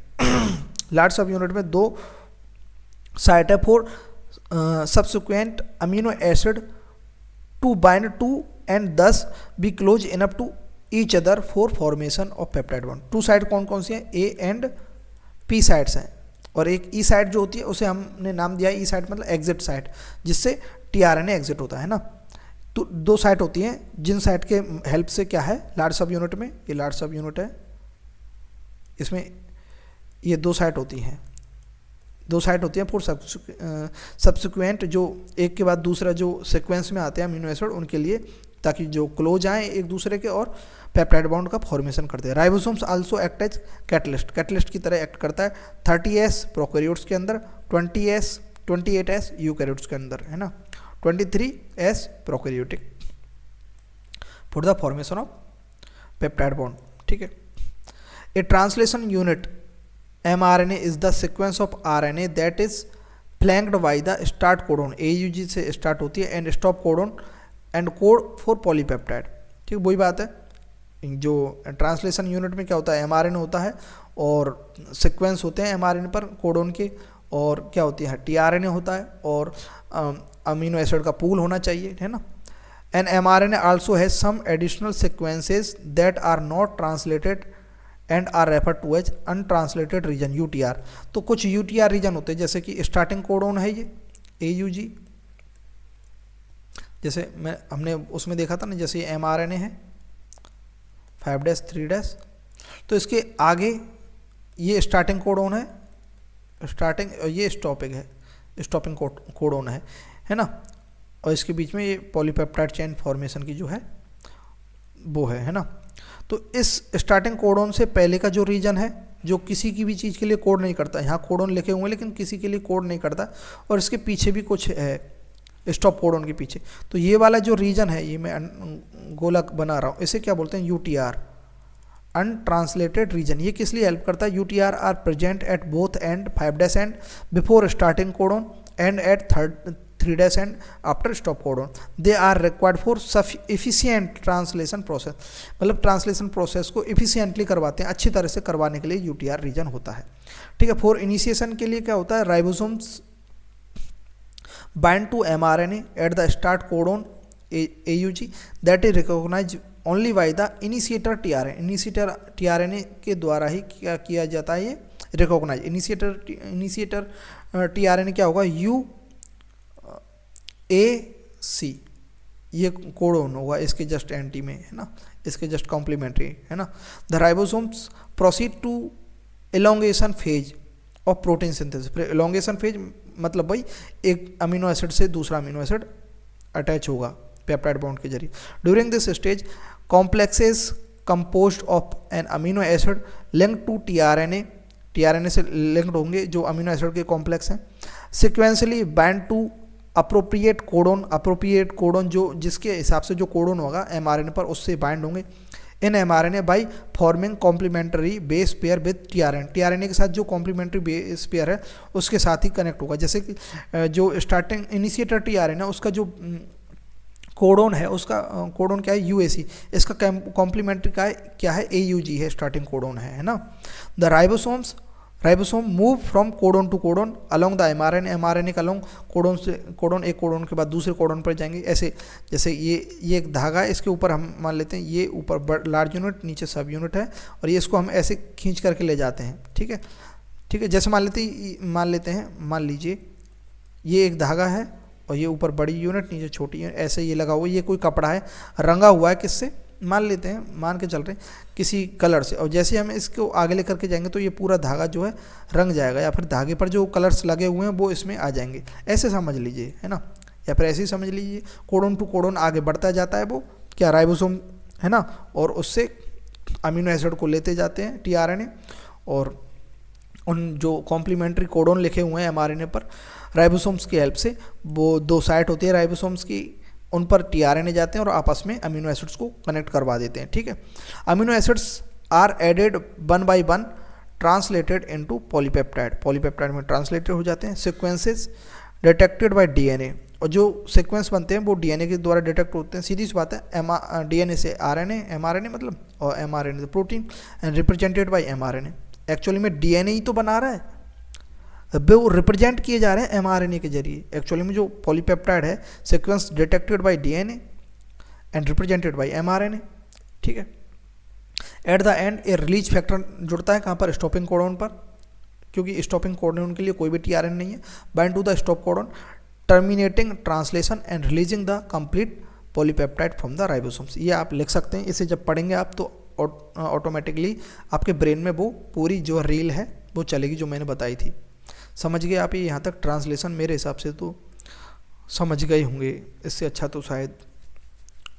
लार्ज सब यूनिट में 2 साइट है for subsequent amino acid to bind to and thus be close enough to each other for formation of peptide bond. 2 site कौन कौन सी हैं, ए एंड पी साइट्स हैं, और एक ई साइट जो होती है उसे हमने नाम दिया है ई साइट, मतलब एग्जिट साइट, जिससे टीआरएनए एग्जिट होता है ना। तो 2 साइट होती हैं जिन साइट के हेल्प से क्या है, लार्ज सब यूनिट में, ये लार्ज सब यूनिट है, इसमें ये 2 साइट होती हैं, 2 साइट होती हैं फॉर सब्सिक्वेंट, जो एक के बाद दूसरा जो सीक्वेंस में आते हैं अमीनो एसिड, उनके लिए, ताकि जो क्लोज आए एक दूसरे के और पेप्टाइड बॉन्ड का फॉर्मेशन करते हैं। Ribosomes also act as catalyst, catalyst की तरह एक्ट करता है 30s प्रोकैरियोट्स के अंदर, 28s यूकैरियोट्स के अंदर, है ना, 23s prokaryotic for the formation of peptide bond, ठीक है। A translation unit mRNA is the sequence of RNA that is flanked by the start codon, AUG से स्टार्ट होती है, and stop codon and code for polypeptide, ठीक, वही बात है। जो ट्रांसलेशन यूनिट में क्या होता है, mRNA होता है, और सीक्वेंस होते हैं mRNA पर कोडोन के, और क्या होती है, tRNA होता है, और अमीनो एसिड का पूल होना चाहिए, है ना। And mRNA also has some additional sequences that are not translated and are refer to as untranslated region, UTR। तो कुछ UTR रीजन होते हैं, जैसे कि स्टार्टिंग कोडोन है ये AUG, जैसे हमने उसमें देखा था ना, जैसे ये mRNA है 5' 3', तो इसके आगे ये स्टार्टिंग कोडोन है, स्टार्टिंग, ये स्टॉपिंग है, स्टॉपिंग कोडोन है ना, और इसके बीच में ये पॉलीपेप्टाइड चेन फॉर्मेशन की जो है वो है ना। तो इस स्टार्टिंग कोडोन से पहले का जो रीजन है, जो किसी की भी चीज़ के लिए कोड नहीं करता, यहाँ कोडोन लिखे हुए हैं लेकिन किसी के लिए कोड नहीं करता, और इसके पीछे भी कुछ है स्टॉप कोडोन के पीछे, तो ये वाला जो रीजन है, ये मैं गोलक बना रहा हूँ, इसे क्या बोलते हैं, UTR, अनट्रांसलेटेड रीजन। ये किस लिए हेल्प करता है, UTR are present at both end 5' end before starting codon and at 3' end after stop codon. They are required for efficient translation process, मतलब ट्रांसलेशन प्रोसेस को एफिशिएंटली करवाते हैं, अच्छी तरह से करवाने के लिए UTR रीजन होता है, ठीक है। फॉर इनिशिएशन के लिए क्या होता है, ribosomes bind to mRNA at the start codon AUG that is recognized only by the initiator tRNA, initiator tRNA के द्वारा ही क्या किया जाता है, ये रिकॉग्नाइज। इनिशिएटर tRNA क्या होगा, UAC, ये कोडोन होगा इसके जस्ट एंटी में, है ना, इसके जस्ट कॉम्प्लीमेंट्री, है ना। The ribosomes proceed to elongation phase of protein synthesis. Elongation phase मतलब भाई एक अमीनो एसिड से दूसरा अमीनो एसिड अटैच होगा पेप्टाइड बॉन्ड के जरिए। During this stage complexes composed of an amino acid link to tRNA से लिंक्ड होंगे जो अमीनो एसिड के कॉम्प्लेक्स हैं। Sequentially bind to appropriate codon जो जिसके हिसाब से जो कोडोन होगा एमआरएनए पर उससे बाइंड होंगे in mRNA by forming complementary base pair with tRNA के साथ जो कॉम्प्लीमेंट्री बेस पेयर है उसके साथ ही कनेक्ट होगा। जैसे कि जो स्टार्टिंग इनिशिएटर टीआरएनए उसका जो कोडोन है उसका कोडोन क्या है यूएसी, इसका कॉम्प्लीमेंट्री का क्या है एयूजी है, स्टार्टिंग कोडोन है ना। The ribosome move from codon to codon along the mRNA का अलोंग कोडोन एक कोडोन के बाद दूसरे कोडोन पर जाएंगे। ऐसे जैसे ये एक धागा है, इसके ऊपर हम मान लेते हैं ये ऊपर लार्ज यूनिट नीचे सब यूनिट है और ये इसको हम ऐसे खींच करके ले जाते हैं। ठीक है जैसे मान लीजिए ये एक धागा है और ये ऊपर बड़ी यूनिट नीचे छोटी यूनिट, ऐसे ये लगा हुआ है, ये कोई कपड़ा है रंगा हुआ है किससे मान के चल रहे हैं किसी कलर से, और जैसे हम इसको आगे लेकर के जाएंगे तो ये पूरा धागा जो है रंग जाएगा या फिर धागे पर जो कलर्स लगे हुए हैं वो इसमें आ जाएंगे, ऐसे समझ लीजिए है ना। या फिर ऐसे ही समझ लीजिए कोडोन टू कोडोन आगे बढ़ता जाता है वो क्या राइबोसोम है ना, और उससे अमीनो एसिड को लेते जाते हैं टीआरएनए, और उन जो कॉम्प्लीमेंट्री कोडोन लिखे हुए हैं एमआरएनए पर राइबोसोम्स की हेल्प से, वो 2 साइट होती है राइबोसोम्स की, उन पर टीआरएनए जाते हैं और आपस में अमीनो एसिड्स को कनेक्ट करवा देते हैं। ठीक है, amino acids are added 1 by 1 translated into polypeptide में ट्रांसलेटेड हो जाते हैं। सीक्वेंसेस डिटेक्टेड बाय डीएनए, और जो सीक्वेंस बनते हैं वो डीएनए के द्वारा डिटेक्ट होते हैं। सीधी सी बात है, डीएनए से आरएनए, एमआरएनए मतलब, और एमआरएनए से protein, and represented by mRNA. Actually में डीएनए ही तो बना रहा है, वो रिप्रेजेंट किए जा रहे हैं एमआरएनए के जरिए। एक्चुअली में जो पॉलीपेप्टाइड है sequence detected by DNA and represented by mRNA. ठीक है, at the end A release factor जुड़ता है कहाँ पर, स्टॉपिंग कोडोन पर, क्योंकि स्टॉपिंग कोडोन के लिए कोई भी टीआरएनए नहीं है। Bind to the stop codon terminating translation and releasing the complete polypeptide from the ribosomes. ये आप लिख सकते हैं, इसे जब पढ़ेंगे आप तो ऑटोमेटिकली आपके ब्रेन में वो पूरी जो रील है वो चलेगी जो मैंने बताई थी। समझ गए आप? ये यहाँ तक ट्रांसलेशन मेरे हिसाब से तो समझ गए होंगे, इससे अच्छा तो शायद,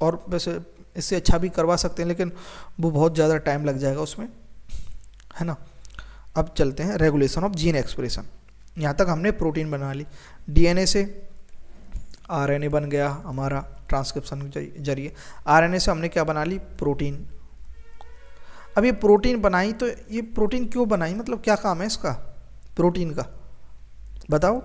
और वैसे इससे अच्छा भी करवा सकते हैं लेकिन वो बहुत ज़्यादा टाइम लग जाएगा उसमें, है ना। अब चलते हैं रेगुलेशन ऑफ जीन एक्सप्रेशन। यहाँ तक हमने प्रोटीन बना ली, डीएनए से आरएनए बन गया हमारा ट्रांसक्रिप्शन के जरिए, आरएनए से हमने क्या बना ली, प्रोटीन। अब ये प्रोटीन बनाई तो ये प्रोटीन क्यों बनाई, मतलब क्या काम है इसका प्रोटीन का, बताओ,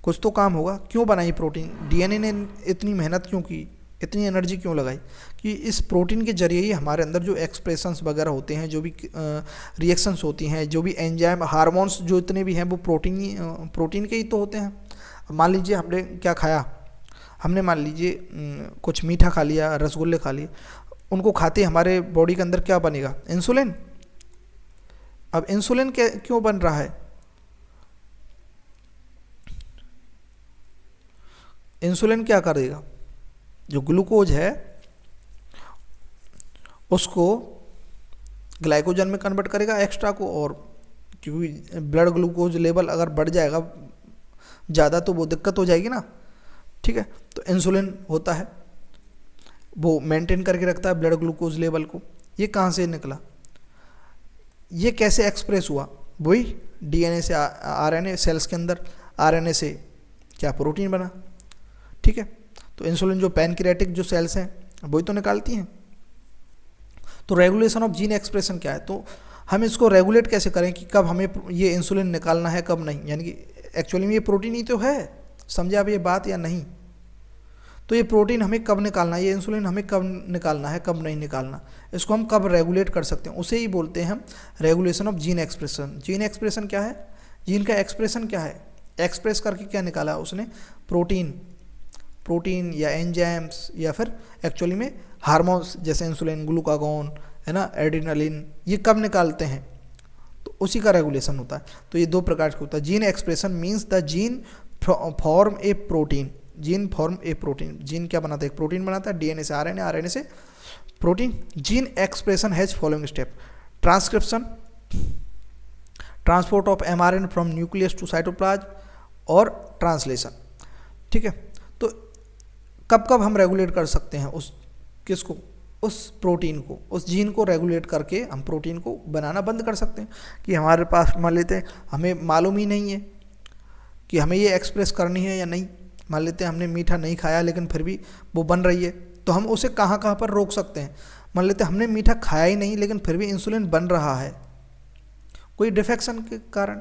कुछ तो काम होगा। क्यों बनाई प्रोटीन, डीएनए ने इतनी मेहनत क्यों की, इतनी एनर्जी क्यों लगाई, कि इस प्रोटीन के जरिए ही हमारे अंदर जो एक्सप्रेशंस वगैरह होते हैं, जो भी रिएक्शंस होती हैं, जो भी एंजाइम हार्मोन्स जो इतने भी हैं वो प्रोटीन के ही तो होते हैं। मान लीजिए हमने क्या खाया, हमने मान लीजिए कुछ मीठा खा लिया, रसगुल्ले खा लिए, उनको खाते हमारे बॉडी के अंदर क्या बनेगा, इंसुलिन। अब इंसुलिन क्यों बन रहा है, इंसुलिन क्या करेगा, जो ग्लूकोज है उसको ग्लाइकोजन में कन्वर्ट करेगा एक्स्ट्रा को, और क्योंकि ब्लड ग्लूकोज लेवल अगर बढ़ जाएगा ज़्यादा तो वो दिक्कत हो जाएगी ना। ठीक है, तो इंसुलिन होता है वो मेंटेन करके रखता है ब्लड ग्लूकोज लेवल को। ये कहाँ से निकला, ये कैसे एक्सप्रेस हुआ, वही डीएनए से आरएनए, सेल्स के अंदर आरएनए से क्या प्रोटीन बना। ठीक है, तो इंसुलिन जो पैनक्रियाटिक जो सेल्स हैं वही तो निकालती हैं। तो रेगुलेशन ऑफ जीन एक्सप्रेशन क्या है, तो हम इसको रेगुलेट कैसे करें कि कब हमें ये इंसुलिन निकालना है कब नहीं, यानी कि एक्चुअली में ये प्रोटीन ही तो है, समझे आप ये बात या नहीं। तो ये प्रोटीन हमें कब निकालना है, ये इंसुलिन हमें कब निकालना है कब नहीं निकालना, इसको हम कब रेगुलेट कर सकते हैं, उसे ही बोलते हैं हम regulation of gene expression. Gene expression क्या है, जीन का एक्सप्रेशन क्या है, एक्सप्रेस करके क्या निकाला है उसने, प्रोटीन या एंजाइम्स या फिर एक्चुअली में हार्मोन्स जैसे इंसुलिन, ग्लूकागॉन है ना, एड्रेनालिन, ये कब निकालते हैं, तो उसी का रेगुलेशन होता है। तो ये 2 प्रकार का होता है। Gene expression means the gene form a protein, gene form a protein, gene क्या बनाता है, एक प्रोटीन बनाता है, डीएनए से आरएनए, आरएनए से protein. Gene expression has following step, transcription, transport of mRNA from nucleus to cytoplasm, और translation. ठीक है, तो कब कब हम रेगुलेट कर सकते हैं उस किसको, उस प्रोटीन को, उस जीन को रेगुलेट करके हम प्रोटीन को बनाना बंद कर सकते हैं। कि हमारे पास मान लेते हैं हमें मालूम ही नहीं है कि हमें ये एक्सप्रेस करनी है या नहीं, मान लेते हैं हमने मीठा नहीं खाया लेकिन फिर भी वो बन रही है, तो हम उसे कहाँ कहाँ पर रोक सकते हैं। मान लेते हैं हमने मीठा खाया ही नहीं लेकिन फिर भी इंसुलिन बन रहा है कोई डिफेक्शन के कारण,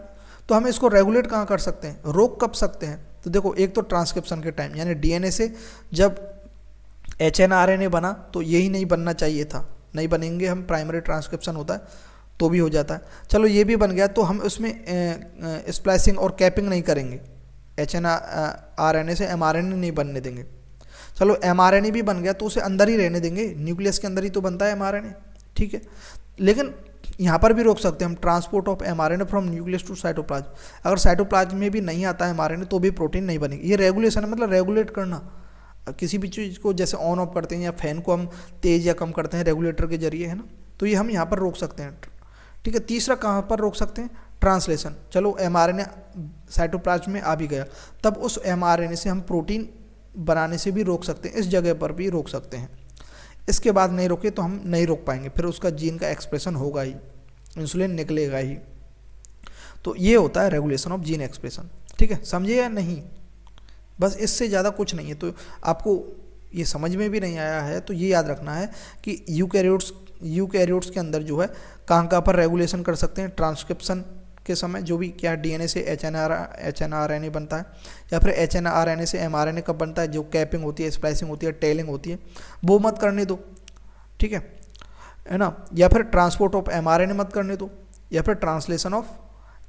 तो हम इसको रेगुलेट कहाँ कर सकते हैं, रोक कब सकते हैं। तो देखो, एक तो ट्रांसक्रिप्शन के टाइम, यानी डीएनए से जब एचएनआरएनए बना तो यही नहीं बनना चाहिए था, नहीं बनेंगे हम, प्राइमरी ट्रांसक्रिप्शन होता है तो भी हो जाता है। चलो ये भी बन गया तो हम उसमें स्प्लाइसिंग और कैपिंग नहीं करेंगे, एचएनआरएनए से एमआरएनए नहीं बनने देंगे। चलो एमआरएनए भी बन गया तो उसे अंदर ही रहने देंगे, न्यूक्लियस के अंदर ही तो बनता है एमआरएनए, ठीक है। लेकिन यहाँ पर भी रोक सकते हैं हम transport of mRNA from nucleus to cytoplasm. अगर साइटोप्लाज्म में भी नहीं आता है एमआरएनए तो भी प्रोटीन नहीं बनेगी। ये रेगुलेशन है, मतलब रेगुलेट करना किसी भी चीज़ को, जैसे ऑन ऑफ करते हैं या फैन को हम तेज़ या कम करते हैं रेगुलेटर के जरिए, है ना, तो ये हम यहाँ पर रोक सकते हैं, ठीक है। तीसरा कहाँ पर रोक सकते हैं, ट्रांसलेशन। चलो एमआरएनए साइटोप्लाज्म में आ भी गया, तब उस एमआरएनए से हम प्रोटीन बनाने से भी रोक सकते हैं, इस जगह पर भी रोक सकते हैं। इसके बाद नहीं रोके तो हम नहीं रोक पाएंगे, फिर उसका जीन का एक्सप्रेशन होगा ही, इंसुलिन निकलेगा ही। तो ये होता है रेगुलेशन ऑफ जीन एक्सप्रेशन, ठीक है। समझे या नहीं, बस इससे ज़्यादा कुछ नहीं है। तो आपको ये समझ में भी नहीं आया है तो ये याद रखना है कि यूकैरियोट्स के अंदर जो है कहाँ कहाँ पर रेगुलेशन कर सकते हैं, ट्रांसक्रिप्शन के समय जो भी क्या डीएनए से एचएनआरएनए बनता है, या फिर एचएनआरएनए से एमआरएनए कब बनता है, जो कैपिंग होती है, स्प्लाइसिंग होती है, टेलिंग होती है, वो मत करने दो, ठीक है ना। या फिर ट्रांसपोर्ट ऑफ एमआरएनए मत करने दो, या फिर ट्रांसलेशन ऑफ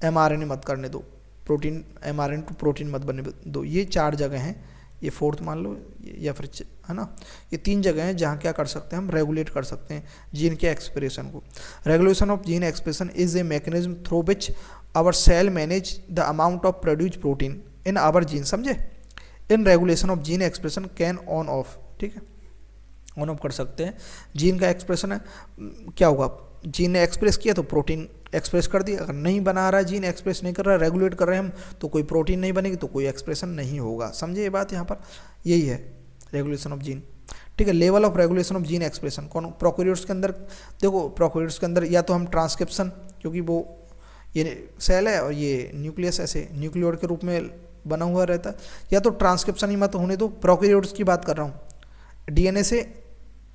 एमआरएनए मत करने दो, प्रोटीन एमआरएनए टू प्रोटीन मत बनने दो। ये 4 जगह हैं, ये 4th मान लो, या फिर है ना, ये 3 जगह हैं जहाँ क्या कर सकते हैं हम, रेगुलेट कर सकते हैं जीन के एक्सप्रेशन को। Regulation of gene expression is a mechanism through which our cell manage the amount of produce protein in our gene. समझे, in regulation of gene expression can on off, ठीक है, on off कर सकते हैं। Gene का expression है, क्या होगा, जीन ने एक्सप्रेस किया तो प्रोटीन एक्सप्रेस कर दिया, अगर नहीं बना रहा है जीन, एक्सप्रेस नहीं कर रहा है, रेगुलेट कर रहे हैं हम, तो कोई प्रोटीन नहीं बनेगी, तो कोई एक्सप्रेशन नहीं होगा। समझे ये बात, यहाँ पर यही है रेगुलेशन ऑफ जीन, ठीक है। Level of regulation of gene expression कौन, प्रोकैरियोट्स के अंदर देखो, प्रोकैरियोट्स के अंदर या तो हम ट्रांसक्रिप्शन, क्योंकि वो ये सेल है और ये न्यूक्लियस ऐसे न्यूक्लियोइड के रूप में बना हुआ रहता है, या तो ट्रांसक्रिप्शन ही मत होने दो, प्रोकैरियोट्स की बात कर रहा हूँ, डीएनए से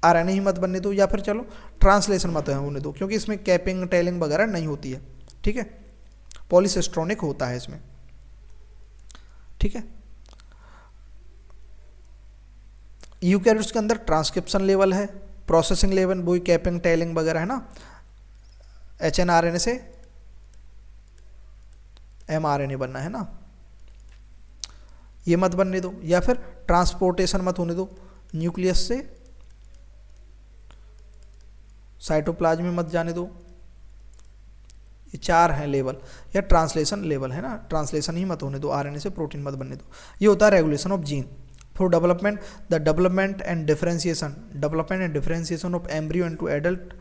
आरएनए ही मत बनने दो, या फिर चलो ट्रांसलेशन मत होने दो, क्योंकि इसमें कैपिंग टेलिंग वगैरह नहीं होती है, ठीक है, पॉलीसिस्ट्रोनिक होता है इसमें, ठीक है। यूकैरियोट्स के अंदर ट्रांसक्रिप्शन लेवल है, प्रोसेसिंग लेवल वही कैपिंग टेलिंग वगैरह है ना, एचएनआरएनए से एमआरएनए बनना है ना, ये मत बनने दो, या फिर ट्रांसपोर्टेशन मत होने दो, न्यूक्लियस से साइटोप्लाज्म में मत जाने दो। ये 4 हैं लेवल, या ट्रांसलेशन लेवल है ना, ट्रांसलेशन ही मत होने दो, आरएनए से प्रोटीन मत बनने दो। ये होता है regulation of gene. For development, the development and differentiation of embryo into adult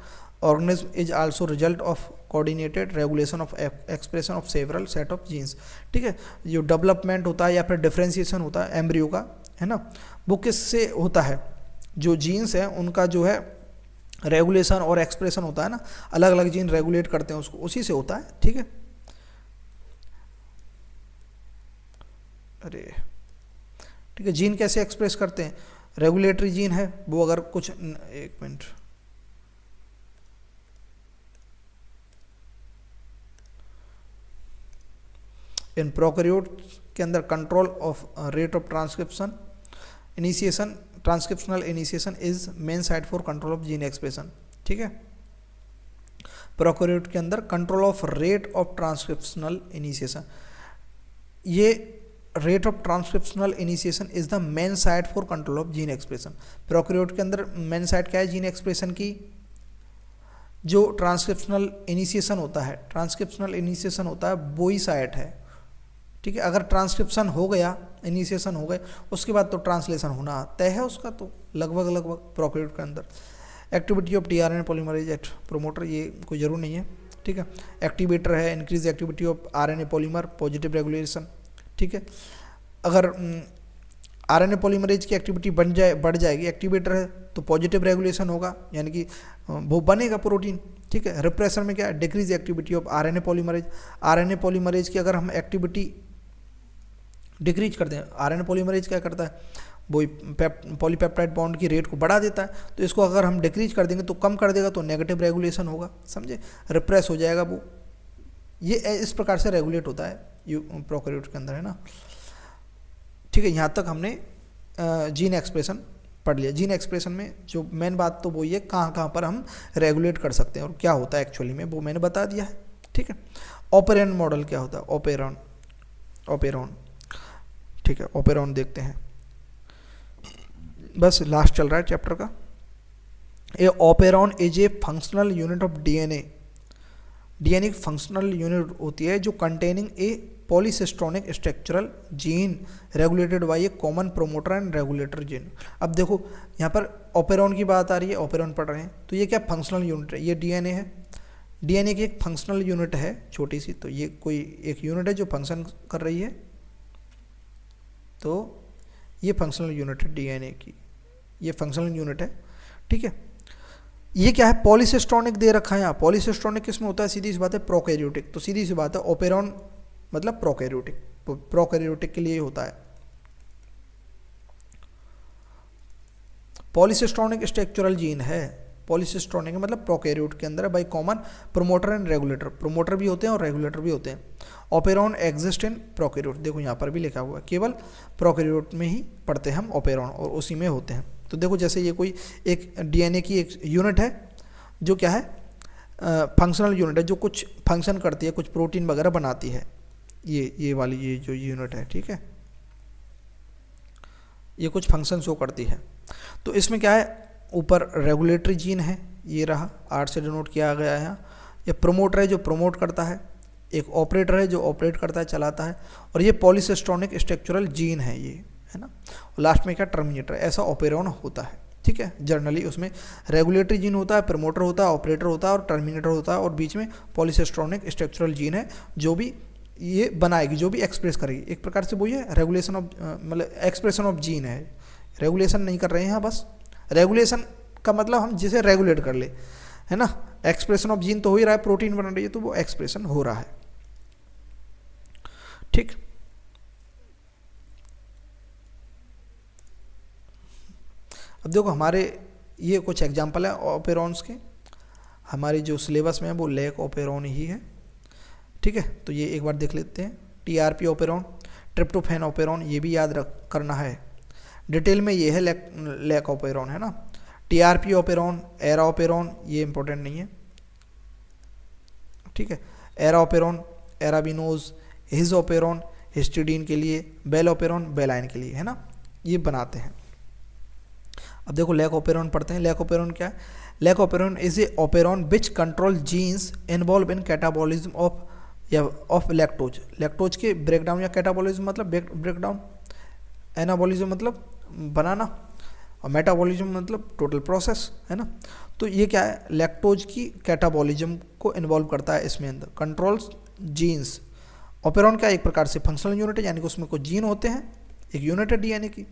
organism is also result of coordinated regulation of expression of several set of genes, ठीक है। जो डेवलपमेंट होता है या फिर डिफरेंशिएशन होता है एम्ब्रियो का, है ना, वो किससे होता है, जो जीन्स हैं उनका जो है रेगुलेशन और एक्सप्रेशन होता है ना, अलग अलग जीन रेगुलेट करते हैं उसको, उसी से होता है, ठीक है। अरे ठीक है, जीन कैसे एक्सप्रेस करते हैं, रेगुलेटरी जीन है वो, अगर कुछ, एक मिनट, इन प्रोकैरियोट के अंदर control of rate of transcription initiation, transcriptional initiation is main site for control of gene expression, ठीक है। प्रोकैरियोट के अंदर control of rate of transcriptional initiation, ये rate of transcriptional initiation is the main site for control of gene expression. Prokaryote के अंदर main site क्या है gene expression की, जो ट्रांसक्रिप्शनल इनिशिएशन होता है, ट्रांसक्रिप्शनल इनिशिएशन होता है वो ही साइट है, ठीक है। अगर ट्रांसक्रिप्शन हो गया, इनिशिएशन हो गए, उसके बाद तो ट्रांसलेशन होना तय है उसका, तो लगभग प्रोकैरियोट के अंदर। Activity of tRNA polymerase at promoter, ये कोई जरूर नहीं है, ठीक है। एक्टिवेटर है, increase activity of RNA polymer, positive regulation, ठीक है। अगर आरएनए पॉलीमरेज की एक्टिविटी बढ़ जाएगी, एक्टिवेटर है तो पॉजिटिव रेगुलेशन होगा, यानी कि वो बनेगा प्रोटीन, ठीक है। रिप्रेसर में क्या है, decrease activity of RNA polymerase. RNA polymerase की अगर हम एक्टिविटी डिक्रीज कर दें, आरएनए पॉलीमरेज क्या करता है, वो पॉलीपेप्टाइड बॉन्ड की रेट को बढ़ा देता है, तो इसको अगर हम डिक्रीज कर देंगे तो कम कर देगा, तो नेगेटिव रेगुलेशन होगा, समझे, रिप्रेस हो जाएगा वो। ये इस प्रकार से रेगुलेट होता है प्रोकैरियोट के अंदर, है ना, ठीक है। यहाँ तक हमने जीन एक्सप्रेशन पढ़ लिया। जीन एक्सप्रेशन में जो मेन बात तो वो ये कहाँ कहाँ पर हम रेगुलेट कर सकते हैं और क्या होता है एक्चुअली में, वो मैंने बता दिया है, ठीक है। ऑपेरॉन मॉडल क्या होता है, ऑपेरॉन, ठीक है, ऑपेरॉन देखते हैं, बस लास्ट चल रहा है चैप्टर का। A operon is a functional unit of DNA. DNA की फंक्शनल यूनिट होती है जो containing a polycistronic structural gene regulated by a common promoter and regulator gene. अब देखो यहाँ पर ऑपेरॉन की बात आ रही है, ऑपेरॉन पढ़ रहे हैं, तो ये क्या फंक्शनल यूनिट है, ये डीएनए है, डीएनए की एक फंक्शनल यूनिट है छोटी सी, तो ये कोई एक यूनिट है जो फंक्शन कर रही है, तो ये फंक्शनल यूनिट है डीएनए की, ये फंक्शनल यूनिट है, ठीक है। ये क्या है, पॉलीसिस्टोनिक दे रखा है यहाँ, पॉलीसिस्टोनिक किसमें होता है, सीधी सी बात है प्रोकैरियोटिक, तो सीधी सी बात है ऑपेरॉन मतलब प्रोकैरियोटिक, प्रोकैरियोटिक के लिए होता है। पॉलीसिस्टोनिक स्ट्रक्चरल जीन है, पॉलीसिस्टोनिक मतलब प्रोकैरियोट के अंदर है by common promoter and regulator, promoter भी होते हैं और रेगुलेटर भी होते हैं। ऑपेरॉन एग्जिस्ट इन प्रोकैरियोट, देखो यहाँ पर भी लिखा हुआ है, केवल प्रोकैरियोट में ही पढ़ते हैं हम ऑपेरॉन और उसी में होते हैं। तो देखो जैसे ये कोई एक डीएनए की एक यूनिट है जो क्या है, फंक्शनल यूनिट है, जो कुछ फंक्शन करती है, कुछ प्रोटीन वगैरह बनाती है, ये वाली ये जो यूनिट है, ठीक है, ये कुछ फंक्शन शो करती है। तो इसमें क्या है, ऊपर रेगुलेटरी जीन है, ये रहा, आर से डिनोट किया गया है। ये प्रोमोटर है जो प्रमोट करता है, एक ऑपरेटर है जो ऑपरेट करता है, चलाता है, और ये पॉलीसिस्टोनिक स्ट्रक्चरल जीन है, ये है ना। और लास्ट में क्या, टर्मिनेटर, ऐसा ऑपेरॉन होता है, ठीक है। जनरली उसमें रेगुलेटरी जीन होता है, प्रमोटर होता है, ऑपरेटर होता है और टर्मिनेटर होता है, और बीच में पॉलीसिस्टोनिक स्ट्रक्चरल जीन है जो भी ये बनाएगी, जो भी एक्सप्रेस करेगी। एक प्रकार से वो ये रेगुलेशन ऑफ मतलब एक्सप्रेशन ऑफ जीन है, रेगुलेशन नहीं कर रहे हैं यहाँ, बस रेगुलेशन का मतलब हम जिसे रेगुलेट कर ले, है ना। एक्सप्रेशन ऑफ जीन तो हो ही रहा है, प्रोटीन बन रही है तो वो एक्सप्रेशन हो रहा है, ठीक। अब देखो हमारे ये कुछ एग्जांपल है ऑपेरॉन्स के, हमारे जो सिलेबस में है वो लैक ऑपेरॉन ही है, ठीक है। तो ये एक बार देख लेते हैं, टीआरपी ऑपेरॉन, ट्रिप्टोफैन ऑपेरॉन, ये भी याद रख करना है, डिटेल में ये है लैक ऑपेरॉन, है ना। टीआरपी ऑपेरॉन, एरा ऑपेरॉन, ये इंपॉर्टेंट नहीं है, ठीक है। Era operon, एराबिनोज, his operon histidine के लिए, बेल ऑपेरॉन बेलाइन के लिए, है ना, ये बनाते हैं। अब देखो लैक ऑपेरॉन पढ़ते हैं। लैक ऑपेरॉन क्या है, lac operon is a operon which control genes involve in catabolism of lactose. Lactose के ब्रेकडाउन या कैटाबॉलिज्म मतलब ब्रेकडाउन, एनाबॉलिज्म मतलब बनाना, और मेटाबॉलिज्म मतलब टोटल प्रोसेस, है ना। तो ये क्या है, लैक्टोज की कैटाबॉलिज्म को इन्वॉल्व करता है इसमें अंदर, कंट्रोल्स जीन्स। ऑपेरॉन क्या एक प्रकार से फंक्शनल यूनिट है, यानी कि उसमें कुछ जीन होते हैं, एक यूनिट है डीएनए की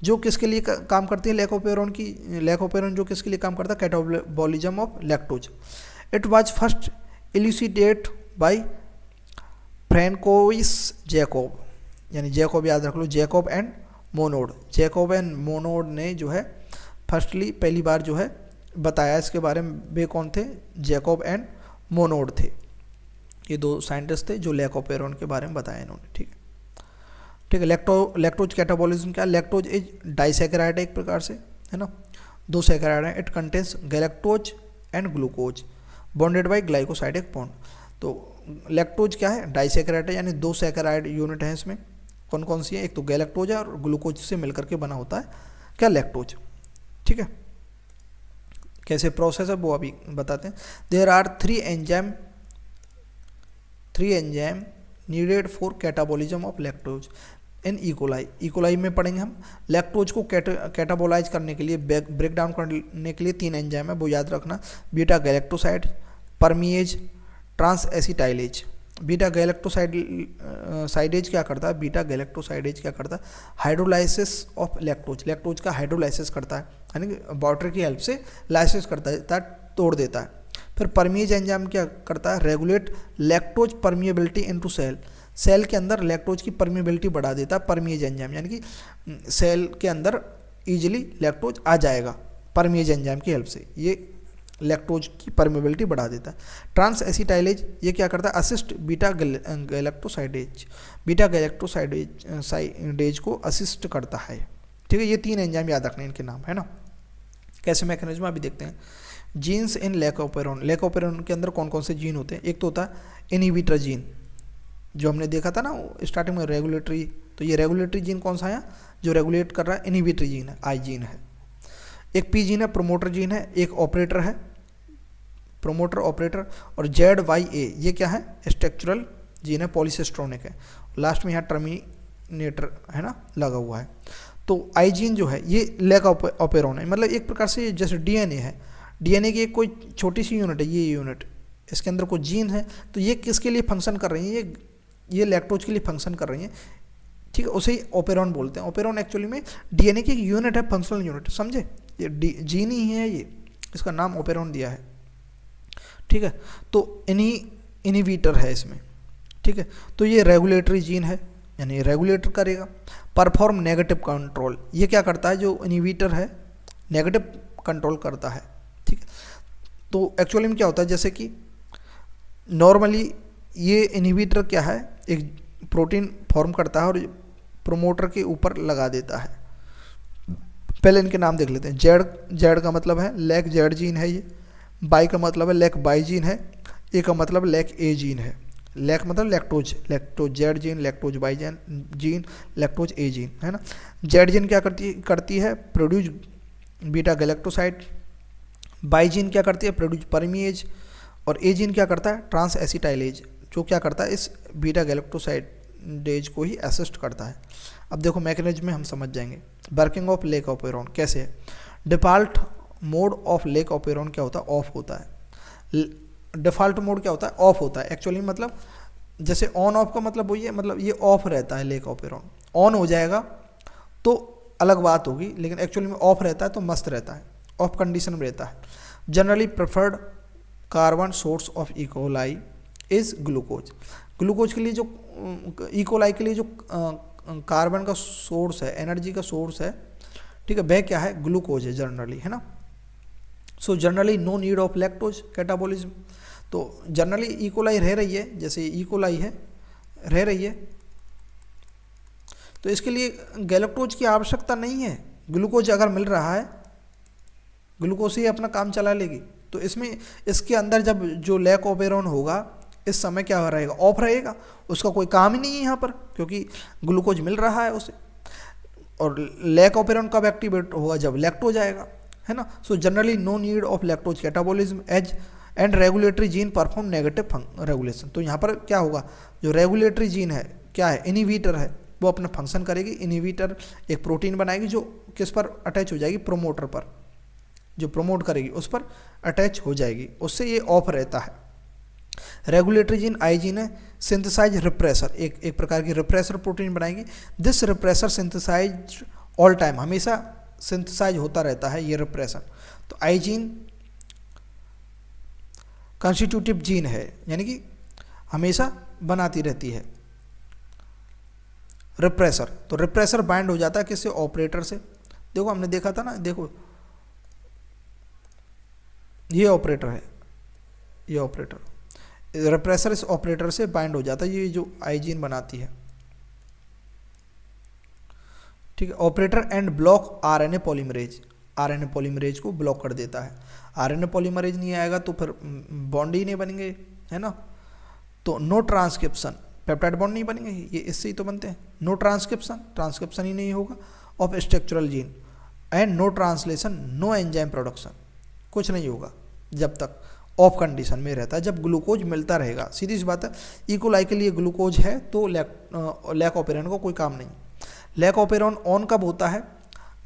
जो किसके लिए काम करती है, लैक ऑपेरॉन की, लैक ऑपेरॉन जो किसके लिए काम करता है, catabolism of lactose. It was first elucidate by Francois Jacob, यानी जैकोब याद रख लो, Jacob and Monod, Jacob and Monod ने जो है फर्स्टली पहली बार जो है बताया इसके बारे में। वे कौन थे, जैकोब एंड मोनोड थे, ये दो साइंटिस्ट थे जो लैक ऑपेरॉन के बारे में बताया इन्होंने, ठीक है, ठीक है। लैक्टोज कैटाबॉलिज्म क्या, लैक्टोज इज डाइसैकेराइड है एक प्रकार से, है ना, दो सैकेराइड है। It contains galactose and glucose bonded by glycosidic bond. तो लैक्टोज क्या है, डाइसैकेराइड है, यानी दो सैकेराइड यूनिट है इसमें, कौन कौन सी है, एक तो गैलेक्टोज है और ग्लूकोज से मिलकर के बना होता है क्या, लैक्टोज, ठीक है। कैसे प्रोसेस है वो अभी बताते हैं। There are three enzyme needed for catabolism of lactose in E coli. E coli में पढ़ेंगे हम, लैक्टोज को कैटाबोलाइज करने के लिए, ब्रेक डाउन करने के लिए तीन एंजाइम है, वो याद रखना, beta galactoside, permease, transacetylase, beta galactosidase क्या करता है, बीटा गैलेक्टोसाइडेज क्या करता है, हाइड्रोलाइसिस ऑफ लैक्टोज, लैक्टोज का हाइड्रोलाइसिस करता है, यानी कि वाटर की हेल्प से लाइसिस करता है, तोड़ देता है। फिर परमीज एंजाइम क्या करता है, regulate lactose permeability into cell, cell के अंदर लैक्टोज की परमिएबिलिटी बढ़ा देता है परमीज एंजाइम, यानी कि सेल के अंदर इजीली लैक्टोज आ जाएगा परमीज एंजाइम की हेल्प से, ये लैक्टोज की परमिएबिलिटी बढ़ा देता है। ट्रांस एसिटाइलेज ये क्या करता है, assist beta galactosidase, beta galactosidase को असिस्ट करता है। ठीक है, ये 3 एंजाइम याद रखने इनके नाम है ना। कैसे मैकेनिज्म अभी देखते हैं। जीन्स इन लैकोपेरोन, लैकोपेरोन के अंदर कौन कौन से जीन होते हैं, एक तो होता है इनहिबिटर जीन, जो हमने देखा था ना स्टार्टिंग में रेगुलेटरी, तो ये रेगुलेटरी जीन कौन सा है जो रेगुलेट कर रहा है, इनहिबिटरी जीन है, आई जीन है। एक पी जीन है, प्रोमोटर जीन है, एक ऑपरेटर है, प्रोमोटर ऑपरेटर, और ZYA ये क्या है, स्ट्रक्चरल जीन है, पॉलीसिस्ट्रोनिक है, लास्ट में यहाँ टर्मिनेटर है ना लगा हुआ है। तो आई जीन जो है ये लैकोपेरोन है, मतलब एक प्रकार से जैसे DNA है, DNA की एक कोई छोटी सी यूनिट है, ये यूनिट, इसके अंदर कोई जीन है, तो ये किसके लिए फंक्शन कर रही है, ये लैक्टोज के लिए फंक्शन कर रही है। ठीक है, उसे ही ओपेरॉन बोलते हैं। ओपेरॉन एक्चुअली में DNA की एक यूनिट है, फंक्शनल यूनिट, समझे, ये जीन ही है, ये इसका नाम ओपेरॉन दिया है। ठीक है, तो इनहिबिटर है इसमें। ठीक है, तो ये रेगुलेटरी जीन है, यानी रेगुलेट करेगा। परफॉर्म नेगेटिव कंट्रोल, ये क्या करता है, जो इनहिबिटर है नेगेटिव कंट्रोल करता है। ठीक है, तो एक्चुअली में क्या होता है, जैसे कि नॉर्मली ये इनहिबिटर क्या है, एक प्रोटीन फॉर्म करता है और प्रोमोटर के ऊपर लगा देता है। पहले इनके नाम देख लेते हैं। जेड का मतलब है लैक जेड जीन है, ये बाई का मतलब है लैक बाई जीन है, ए का मतलब लैक ए जीन है। लैक मतलब lactose, lactose Z gene, lactose by gene, lactose A gene है ना। जेड जीन क्या करती है, produce beta galactoside, by gene क्या करती है, प्रोड्यूस परमीएज, और ए जीन क्या करता है, ट्रांस एसिटाइलेज, जो क्या करता है, इस बीटा गैलेक्टोसाइडेज को ही असिस्ट करता है। अब देखो मैकेनिज्म में हम समझ जाएंगे। वर्किंग ऑफ लैकोपेरोन कैसे है। डिफ़ॉल्ट मोड ऑफ लैकोपेरोन क्या होता है, ऑफ होता है। डिफ़ॉल्ट मोड क्या होता है, ऑफ होता है। एक्चुअली मतलब जैसे ऑन ऑफ का मतलब वही है, मतलब ये ऑफ रहता है लैकोपेरोन, ऑन हो जाएगा तो अलग बात होगी, लेकिन एक्चुअली में ऑफ रहता है तो मस्त रहता है, ऑफ कंडीशन में रहता है। Generally preferred carbon source of E coli is glucose, glucose के लिए जो इकोलाई के लिए जो कार्बन का सोर्स है, एनर्जी का सोर्स है, ठीक है, वह क्या है, ग्लूकोज है जनरली, है ना। So generally no need of lactose catabolism, तो जनरली इकोलाई रह रही है, जैसे इकोलाई है रह रही है, तो इसके लिए गैलेक्टोज की आवश्यकता नहीं है। ग्लूकोज अगर मिल रहा है, ग्लूकोज ही अपना काम चला लेगी। तो इसमें इसके अंदर जब जो लैकोपेरोन होगा इस समय क्या रहेगा, ऑफ रहेगा, उसका कोई काम ही नहीं है यहाँ पर, क्योंकि ग्लूकोज मिल रहा है उसे। और लैकोपेरोन कब एक्टिवेट होगा, जब लैक्टोज आएगा, है ना। So generally no need of lactose catabolism as and regulatory gene perform negative regulation. तो यहाँ पर क्या होगा, जो रेगुलेटरी जीन है क्या है, इनहिबिटर है, वो अपना फंक्शन करेगी। इनहिबिटर एक प्रोटीन बनाएगी जो किस पर अटैच हो जाएगी, प्रोमोटर पर, जो प्रमोट करेगी उस पर अटैच हो जाएगी, उससे ये ऑफ रहता है। रेगुलेटरी जीन आई जीन है, सिंथेसाइज रिप्रेसर, एक प्रकार की रिप्रेसर प्रोटीन बनाएगी। This repressor synthesise all time, हमेशा सिंथेसाइज होता रहता है ये रिप्रेसर। तो आई जीन कॉन्स्टिट्यूटिव जीन है, यानी कि हमेशा बनाती रहती है रिप्रेसर। तो रिप्रेसर बाइंड हो जाता है किससे, ऑपरेटर से। देखो हमने देखा था ना, देखो ये ऑपरेटर है, ये ऑपरेटर, रिप्रेसर इस ऑपरेटर से बाइंड हो जाता है, ये जो आई जीन बनाती है। ठीक है, operator and block RNA polymerase, RNA polymerase को ब्लॉक कर देता है। आरएनए पॉलीमरेज नहीं आएगा तो फिर बॉन्ड ही नहीं बनेंगे, है ना। तो नो ट्रांसक्रिप्शन, पेप्टाइड बॉन्ड नहीं बनेंगे, ये इससे ही तो बनते हैं। नो ट्रांसक्रिप्शन, ट्रांसक्रिप्शन ही नहीं होगा of structural gene, and no translation, no enzyme production, कुछ नहीं होगा जब तक ऑफ कंडीशन में रहता है। जब ग्लूकोज मिलता रहेगा, सीधी सी बात है, इकोलाई के लिए ग्लूकोज है तो लैकोपेरोन को कोई काम नहीं। लैकोपेरोन ऑन कब होता है,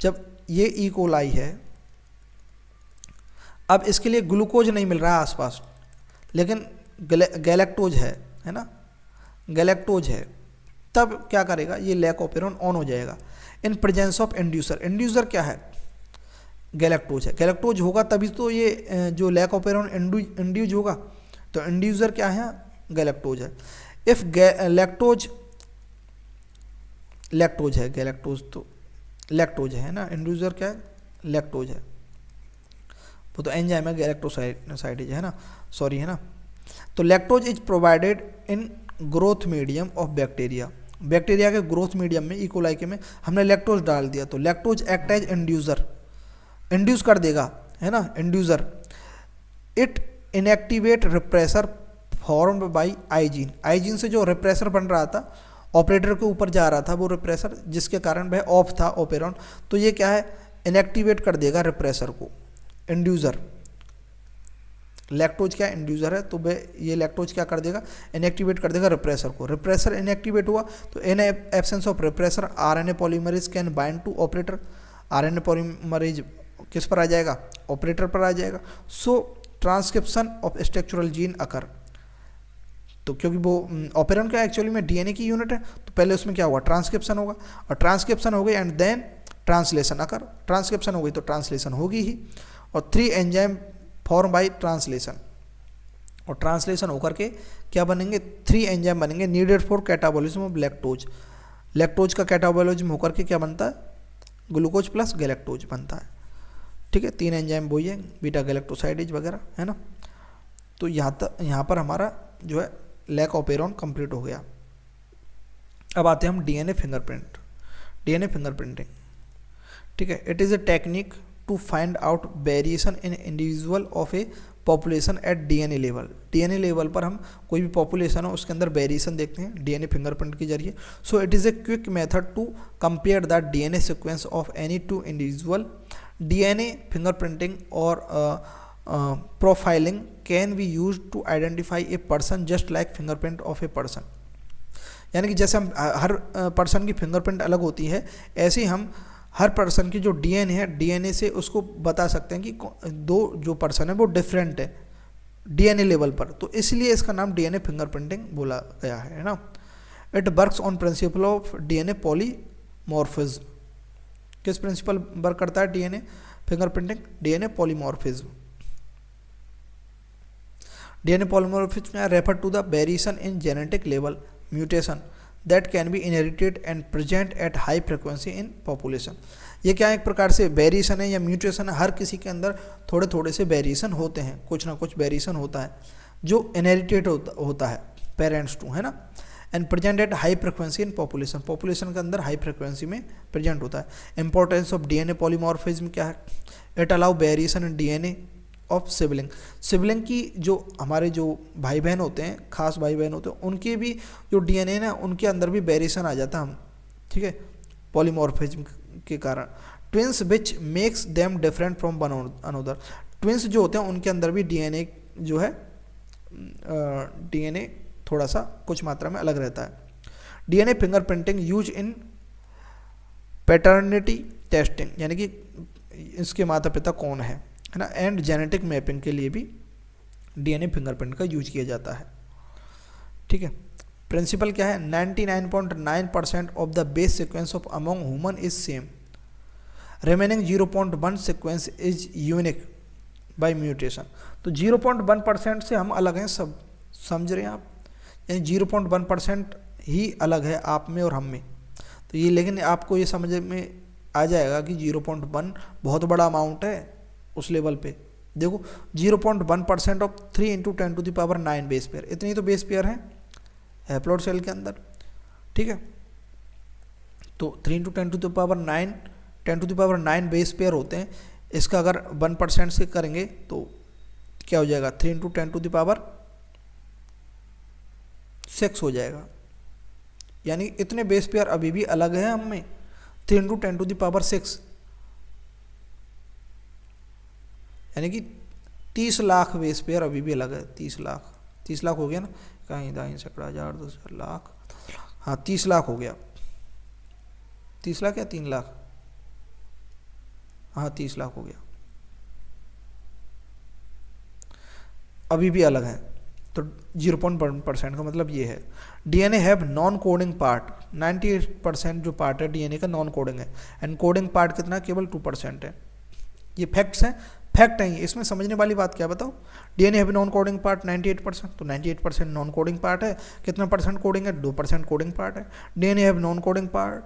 जब ये इकोलाई है, अब इसके लिए ग्लूकोज नहीं मिल रहा है आसपास, लेकिन गैलेक्टोज है ना, गैलेक्टोज है, तब क्या करेगा, ये लैक ऑपेरॉन ऑन हो जाएगा इन प्रेजेंस ऑफ इंड्यूसर। इंड्यूसर क्या है, गैलेक्टोज है। गैलेक्टोज होगा तभी तो ये जो लैक ऑपेरॉन इंड्यूज होगा, तो इंड्यूसर क्या है, गैलेक्टोज है। इफ लैक्टोज, लैक्टोज है, गैलेक्टोज तो लैक्टोज है ना, इंड्यूसर क्या है, लैक्टोज है, वो तो एंजाइम है, गैलेक्टोसाइडेज है ना, सॉरी है ना। तो lactose is provided in growth medium of bacteria, bacteria के ग्रोथ मीडियम में, इकोलाई के में हमने लैक्टोज डाल दिया, तो lactose act as inducer, induce कर देगा है ना, inducer. It inactivate repressor formed by i gene, i gene से जो रिप्रेसर बन रहा था, ऑपरेटर के ऊपर जा रहा था वो रिप्रेसर, जिसके कारण वह ऑफ था ऑपेरॉन, तो ये क्या है, इनएक्टिवेट कर देगा रिप्रेसर को, इंड्यूसर। लैक्टोज क्या इंड्यूसर है, तो ये लैक्टोज क्या कर देगा, इनएक्टिवेट कर देगा रिप्रेसर को। रिप्रेसर इनएक्टिवेट हुआ तो in absence of repressor RNA polymerase can bind to operator, RNA polymerase किस पर आ जाएगा, ऑपरेटर पर आ जाएगा। So transcription of structural gene occur, तो क्योंकि वो ऑपेरॉन का एक्चुअली में डीएनए की यूनिट है, तो पहले उसमें क्या होगा, ट्रांसक्रिप्शन होगा, और ट्रांसक्रिप्शन हो गई and then translation occur, transcription हो गई तो ट्रांसलेशन होगी ही, और 3 एंजाइम फॉर्म बाय ट्रांसलेशन, और ट्रांसलेशन होकर के क्या बनेंगे, 3 एंजाइम बनेंगे needed for catabolism of lactose. Lactose का कैटाबॉलिज्म होकर के क्या बनता है, ग्लूकोज प्लस गैलेक्टोज बनता है, ठीक है। 3 एंजाइम वही है, बीटा गैलेक्टोसाइडेज वगैरह है ना। तो यहाँ पर हमारा जो है लैक ऑपेरॉन कंप्लीट हो गया। अब आते हैं हम डीएनए फिंगरप्रिंट, डीएनए फिंगरप्रिंटिंग, ठीक है। It is a technique to find out variation in individual of a population at DNA level. DNA level पर हम कोई भी पॉपुलेशन हो उसके अंदर वेरिएशन देखते हैं डीएनए फिंगरप्रिंट के जरिए। So it is a quick method to compare the DNA sequence of any 2 individual. DNA fingerprinting और profiling can be use to identify a person just like fingerprint of a person. यानी कि जैसे हम हर person की fingerprint अलग होती है, ऐसे ही हम हर पर्सन की जो डीएनए है, डीएनए से उसको बता सकते हैं कि 2 जो पर्सन है वो डिफरेंट है डीएनए लेवल पर, तो इसलिए इसका नाम डीएनए फिंगरप्रिंटिंग बोला गया है ना। It works on principle of DNA polymorphism. किस प्रिंसिपल वर्क करता है DNA fingerprinting, DNA polymorphism. DNA polymorphism refer to the variation in genetic level mutation that can be inherited and present at high frequency in population. ये क्या एक प्रकार से variation है या म्यूटेशन है, हर किसी के अंदर थोड़े थोड़े से वेरिएशन होते हैं, कुछ ना कुछ वेरिएशन होता है जो इनहेरिटेड होता है पेरेंट्स टू, है ना। And present at high frequency in population, population के अंदर हाई फ्रिक्वेंसी में प्रेजेंट होता है। इंपॉर्टेंस ऑफ डीएनए पॉलीमॉर्फिज्म क्या है, it allow variation in DNA of sibling. Sibling की जो हमारे जो भाई बहन होते हैं, खास भाई बहन होते हैं, उनके भी जो डीएनए ना उनके अंदर भी वेरिएशन आ जाता है हम, ठीक है, पॉलीमॉर्फिज्म के कारण। Twins which makes them different from one another. Twins जो होते हैं उनके अंदर भी डीएनए जो है डीएनए थोड़ा सा कुछ मात्रा में अलग रहता है। DNA fingerprinting use in paternity testing, यानी कि इसके माता पिता कौन है ना, एंड जेनेटिक मैपिंग के लिए भी डीएनए फिंगरप्रिंट का यूज किया जाता है, ठीक है। प्रिंसिपल क्या है, 99.9% of the base sequence of among human is same, remaining 0.1 sequence is unique by mutation. तो 0.1% से हम अलग हैं, सब समझ रहे हैं आप, यानी 0.1% ही अलग है आप में और हम में। तो ये लेकिन आपको ये समझ में आ जाएगा कि 0.1 बहुत बड़ा अमाउंट है उस लेवल पे। देखो 0.1% ऑफ 3 × 10⁹ बेस पेयर, इतनी तो बेस पेयर है हैप्लॉइड सेल के अंदर, ठीक है। तो 3 × 10⁹ बेस पेयर होते हैं, इसका अगर 1% से करेंगे तो क्या हो जाएगा, 3 × 10⁶ हो जाएगा। यानी इतने बेस पेयर अभी भी अलग है हम में, 3 × 10⁶, यानी कि 30 लाख बेस पेयर अभी भी अलग है। 30 लाख हो गया ना, कहीं दाई सैकड़ा 1000 1000 लाख, हाँ 30 लाख हो गया, 30 लाख या 3 लाख, हाँ 30 लाख हो गया, अभी भी अलग है। तो 0.1% का मतलब ये है। DNA have non coding part, 98% जो पार्ट है डीएनए का नॉन कोडिंग है, एंड कोडिंग पार्ट कितना, केवल 2% है। ये फैक्ट्स हैं, फैक्ट है, इसमें समझने वाली बात क्या बताओ। DNA have non coding part 98%, तो 98% नॉन कोडिंग पार्ट है, कितना परसेंट कोडिंग है, 2% कोडिंग पार्ट है। DNA have non coding part,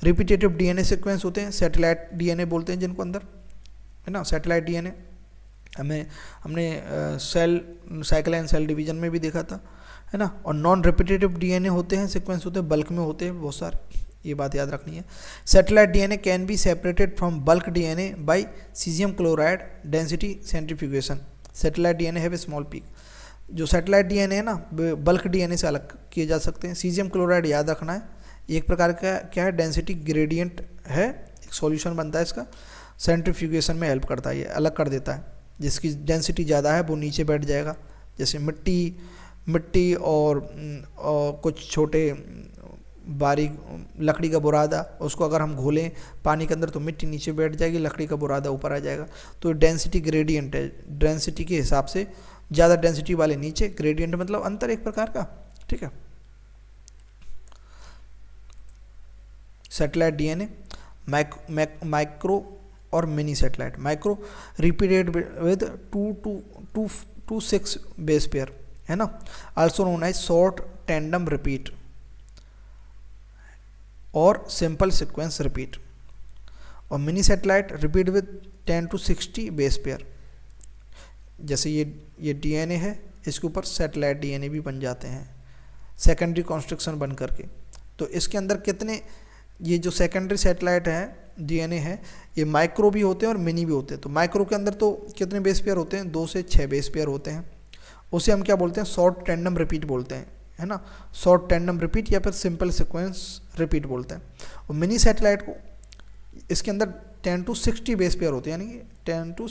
repetitive DNA sequence होते हैं, सैटेलाइट डीएनए बोलते हैं जिनको अंदर, है ना, सैटेलाइट डीएनए हमने cell cycle and cell division में भी देखा था, है ना। और नॉन रिपीटेटिव डीएनए होते हैं, सीक्वेंस होते हैं, बल्क में होते हैं बहुत सारे, ये बात याद रखनी है। Satellite DNA can be separated from bulk DNA by caesium chloride density centrifugation. Satellite DNA have a small peak, जो सैटेलाइट डीएनए है ना बल्क डीएनए से अलग किए जा सकते हैं। सीजियम क्लोराइड याद रखना है, एक प्रकार का क्या है, डेंसिटी ग्रेडियंट है, एक सॉल्यूशन बनता है इसका, सेंट्रीफ्यूगेशन में हेल्प करता है, ये अलग कर देता है। जिसकी डेंसिटी ज़्यादा है वो नीचे बैठ जाएगा, जैसे मिट्टी और कुछ छोटे बारीक लकड़ी का बुरादा, उसको अगर हम घोलें पानी के अंदर तो मिट्टी नीचे बैठ जाएगी, लकड़ी का बुरादा ऊपर आ जाएगा। तो डेंसिटी ग्रेडियंट है, डेंसिटी के हिसाब से ज़्यादा डेंसिटी वाले नीचे, ग्रेडियंट मतलब अंतर एक प्रकार का, ठीक है। सैटेलाइट डीएनए माइक्रो और mini satellite. Micro repeated with 2 to 6 base pair, है ना, also known as short tandem repeat और सिंपल सीक्वेंस रिपीट। और mini satellite repeat with 10 to 60 base pair. जैसे ये डीएनए है, इसके ऊपर सैटेलाइट डीएनए भी बन जाते हैं सेकेंडरी कॉन्स्ट्रक्शन बन करके। तो इसके अंदर कितने, ये जो सेकेंडरी सैटेलाइट है डीएनए है, ये माइक्रो भी होते हैं और मिनी भी होते हैं। तो माइक्रो के अंदर तो कितने बेस पेयर होते हैं, 2 से 6 बेस पेयर होते हैं। उसे हम क्या बोलते हैं, शॉर्ट टैंडम रिपीट बोलते हैं, है ना, शॉर्ट टैंडम रिपीट या फिर सिंपल सीक्वेंस रिपीट बोलते हैं। और मिनी सैटेलाइट को, इसके अंदर 10 to 60 बेस पेयर होते हैं, यानी कि 10 to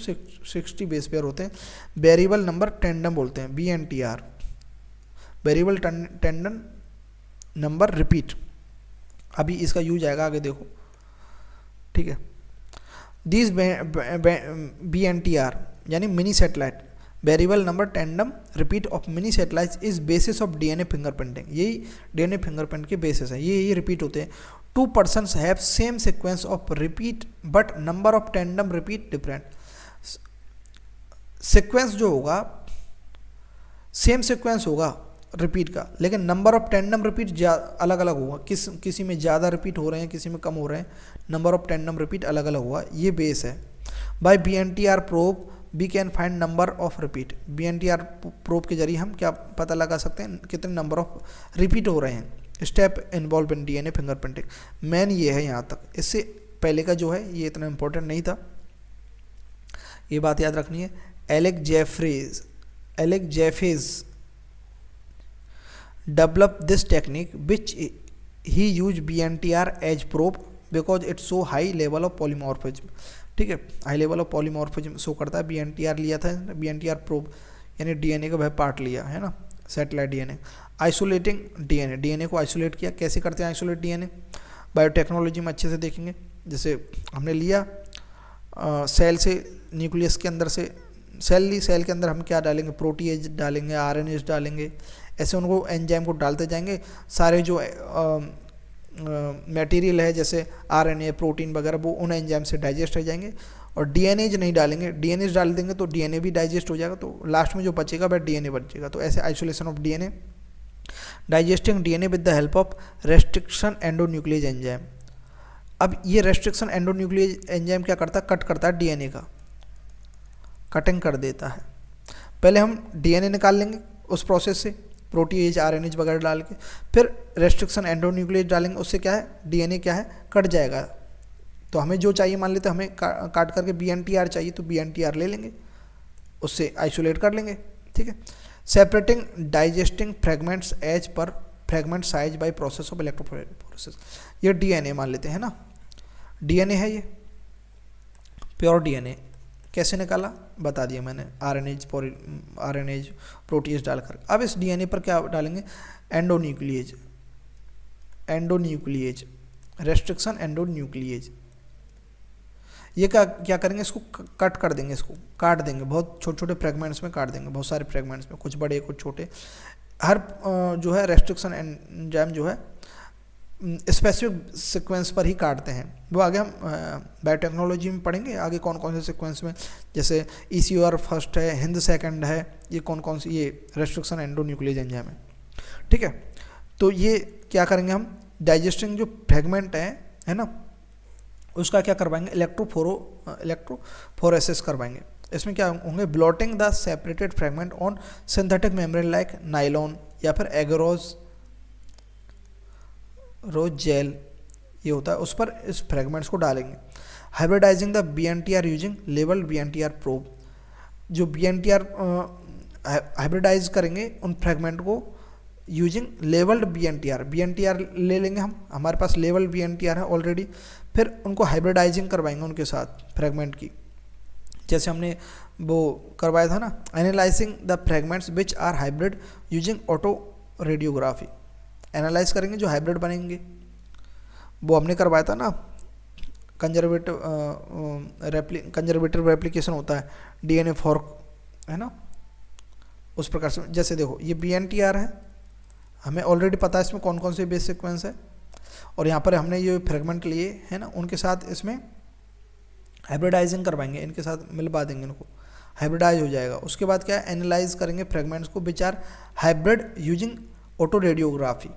60 बेस पेयर होते हैं। वेरिएबल नंबर टैंडम बोलते हैं, VNTR, variable tandem number repeat. अभी इसका यूज आएगा आगे, देखो, ठीक है। दिस VNTR यानी mini satellite, variable number tandem repeat of mini satellite is basis of DNA fingerprinting. यही डीएनए फिंगरप्रिंट के बेसिस है, ये रिपीट होते हैं। 2 persons have same sequence of repeat but number of tandem repeat different. Sequence जो होगा same sequence होगा repeat का, लेकिन नंबर ऑफ टैंडम रिपीट अलग अलग होगा। किसी में ज़्यादा रिपीट हो रहे हैं, किसी में कम हो रहे हैं, नंबर ऑफ टैंडम रिपीट अलग अलग होगा, ये बेस है। By VNTR probe we can find number of repeat. VNTR probe के जरिए हम क्या पता लगा सकते हैं, कितने नंबर ऑफ रिपीट हो रहे हैं। Step involve in DNA fingerprinting, main ये है यहाँ तक। इससे पहले का जो है ये इतना इंपॉर्टेंट नहीं था, ये बात याद रखनी है। Alec Jeffreys develop this technique which he used VNTR as probe because it show high level of polymorphism। ठीक है, high level of polymorphism show करता है। VNTR लिया था, VNTR प्रोब यानी डीएनए का वह पार्ट लिया है ना, सैटेलाइट डीएनए। आइसोलेटिंग डीएनए को आइसोलेट किया। कैसे करते हैं आइसोलेट डीएनए, बायोटेक्नोलॉजी में अच्छे से देखेंगे। जैसे हमने लिया सेल से, न्यूक्लियस के अंदर से सेल ली, सेल के अंदर हम क्या डालेंगे, प्रोटीएज डालेंगे, RNAs डालेंगे, ऐसे उनको एंजाइम को डालते जाएंगे। सारे जो मटेरियल है जैसे RNA प्रोटीन वगैरह वो उन एंजाइम से डाइजेस्ट हो जाएंगे। और डीएनएज नहीं डालेंगे, डीएनएज डाल देंगे तो डीएनए भी डाइजेस्ट हो जाएगा, तो लास्ट में जो बचेगा वह डीएनए बचेगा। तो ऐसे isolation of DNA, digesting DNA with the help of restriction endonuclease enzyme. अब ये रेस्ट्रिक्शन एंडोन्यूक्लियेज एंजाइम क्या करता है, कट करता है डीएनए का, कटिंग कर देता है। पहले हम डीएनए निकाल लेंगे उस प्रोसेस से, प्रोटीएज RNAs वगैरह डाल के, फिर रेस्ट्रिक्शन एंडोन्यूक्लियेज डालेंगे, उससे क्या है डीएनए क्या है कट जाएगा। तो हमें जो चाहिए, मान लेते हमें काट करके VNTR चाहिए तो VNTR ले लेंगे, उससे आइसोलेट कर लेंगे, ठीक है। Separating digesting fragments as per fragment size by process of electrophoresis. ये डीएनए मान लेते हैं ना, डीएनए है ये प्योर डीएनए। कैसे निकाला बता दिया मैंने, RNAs प्रोटीएज डालकर। अब इस डीएनए पर क्या डालेंगे, एंडोन्यूक्लियेज रेस्ट्रिक्शन एंडोन्यूक्लियेज। ये क्या क्या करेंगे, इसको कट कर देंगे, इसको काट देंगे, बहुत छोटे छोटे फ्रेगमेंट्स में काट देंगे, बहुत सारे फ्रेगमेंट्स में, कुछ बड़े कुछ छोटे। हर जो है रेस्ट्रिक्शन एंजाइम जो है स्पेसिफिक सीक्वेंस पर ही काटते हैं। वो आगे हम बायोटेक्नोलॉजी में पढ़ेंगे आगे कौन कौन से सीक्वेंस में, जैसे ECOR फर्स्ट है, हिंद सेकंड है, ये कौन कौन सी ये रेस्ट्रिक्शन एंडोन्यूक्लियस एंजाइम है। ठीक है, तो ये क्या करेंगे हम, डाइजेस्टिंग जो फ्रेगमेंट है ना, उसका क्या करवाएंगे, इलेक्ट्रोफोरेसिस करवाएंगे। इसमें क्या होंगे, blotting the separated fragment on synthetic membrane like nylon या फिर एगरोज जेल, ये होता है, उस पर इस फ्रेगमेंट्स को डालेंगे। हाइब्रिडाइजिंग द BNTR यूजिंग लेवल BNTR प्रोब, जो BNTR हाइब्रिडाइज करेंगे उन फ्रेगमेंट को यूजिंग लेवल्ड BNTR ले लेंगे हम, हमारे पास लेवल BNTR है ऑलरेडी, फिर उनको हाइब्रिडाइजिंग करवाएंगे उनके साथ फ्रेगमेंट की, जैसे हमने वो करवाया था ना, analysing the fragments which are hybrid using autoradiography, analyse करेंगे जो हाइब्रिड बनेंगे, वो हमने करवाया था ना, कंजर्वेटिव रेप्लिकेशन होता है DNA फॉर्क, है ना, उस प्रकार से। जैसे देखो ये BNTR है, हमें ऑलरेडी पता है इसमें कौन कौन से बेस सीक्वेंस है, और यहाँ पर हमने ये फ्रेगमेंट लिए है ना, उनके साथ इसमें हाइब्रिडाइजिंग करवाएंगे, इनके साथ मिलवा देंगे, इनको हाइब्रिडाइज हो जाएगा। उसके बाद क्या है, एनालाइज करेंगे फ्रेगमेंट्स को which are hybrid using autoradiography.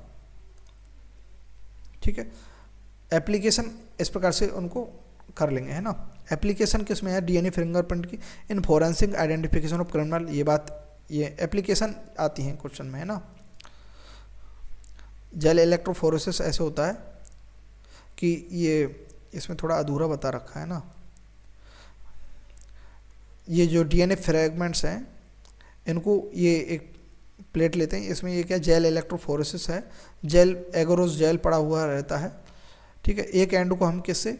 ठीक है, एप्लीकेशन इस प्रकार से उनको कर लेंगे, है ना। एप्लीकेशन किस में है, DNA फिंगरप्रिंट की इन फोरेंसिक आइडेंटिफिकेशन ऑफ क्रिमिनल, ये बात, ये एप्लीकेशन आती है क्वेश्चन में, है ना। जेल इलेक्ट्रोफोरेसिस ऐसे होता है कि ये इसमें थोड़ा अधूरा बता रखा है ना, ये जो DNA फ्रेगमेंट्स हैं इनको ये एक प्लेट लेते हैं, इसमें ये क्या जेल इलेक्ट्रोफोरेसिस है, जेल एगरोस जेल पड़ा हुआ रहता है। ठीक है, एक एंड को हम किससे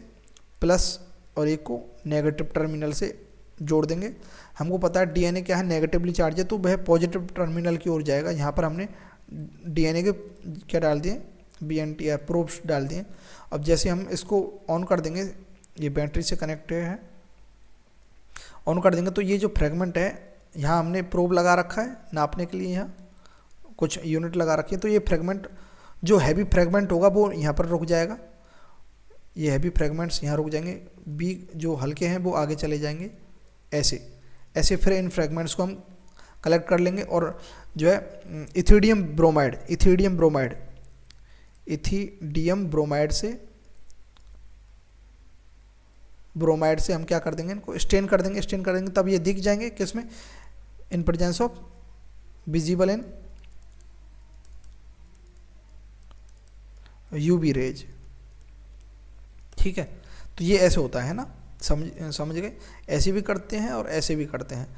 प्लस और एक को नेगेटिव टर्मिनल से जोड़ देंगे। हमको पता है DNA क्या है, नेगेटिवली चार्ज है, तो वह पॉजिटिव टर्मिनल की ओर जाएगा। यहाँ पर हमने DNA के क्या डाल दिए, BNTR प्रोब्स डाल दिए। अब जैसे हम इसको ऑन कर देंगे, ये बैटरी से कनेक्टेड है, ऑन कर देंगे तो ये जो फ्रेगमेंट है, यहाँ हमने प्रोब लगा रखा है नापने के लिए, यहाँ कुछ यूनिट लगा रखी है, तो ये फ्रेगमेंट जो हैवी फ्रेगमेंट होगा वो यहाँ पर रुक जाएगा, ये हैवी फ्रेगमेंट्स यहाँ रुक जाएंगे, बी जो हल्के हैं वो आगे चले जाएंगे, ऐसे ऐसे फिर इन फ्रेगमेंट्स को हम कलेक्ट कर लेंगे। और जो है इथिडियम ब्रोमाइड से हम क्या कर देंगे, इनको स्टेन कर देंगे, तब ये दिख जाएंगे किसमें, in presence of visible in UV rays. ठीक है, तो ये ऐसे होता है ना, समझ गए, ऐसे भी करते हैं और ऐसे भी करते हैं।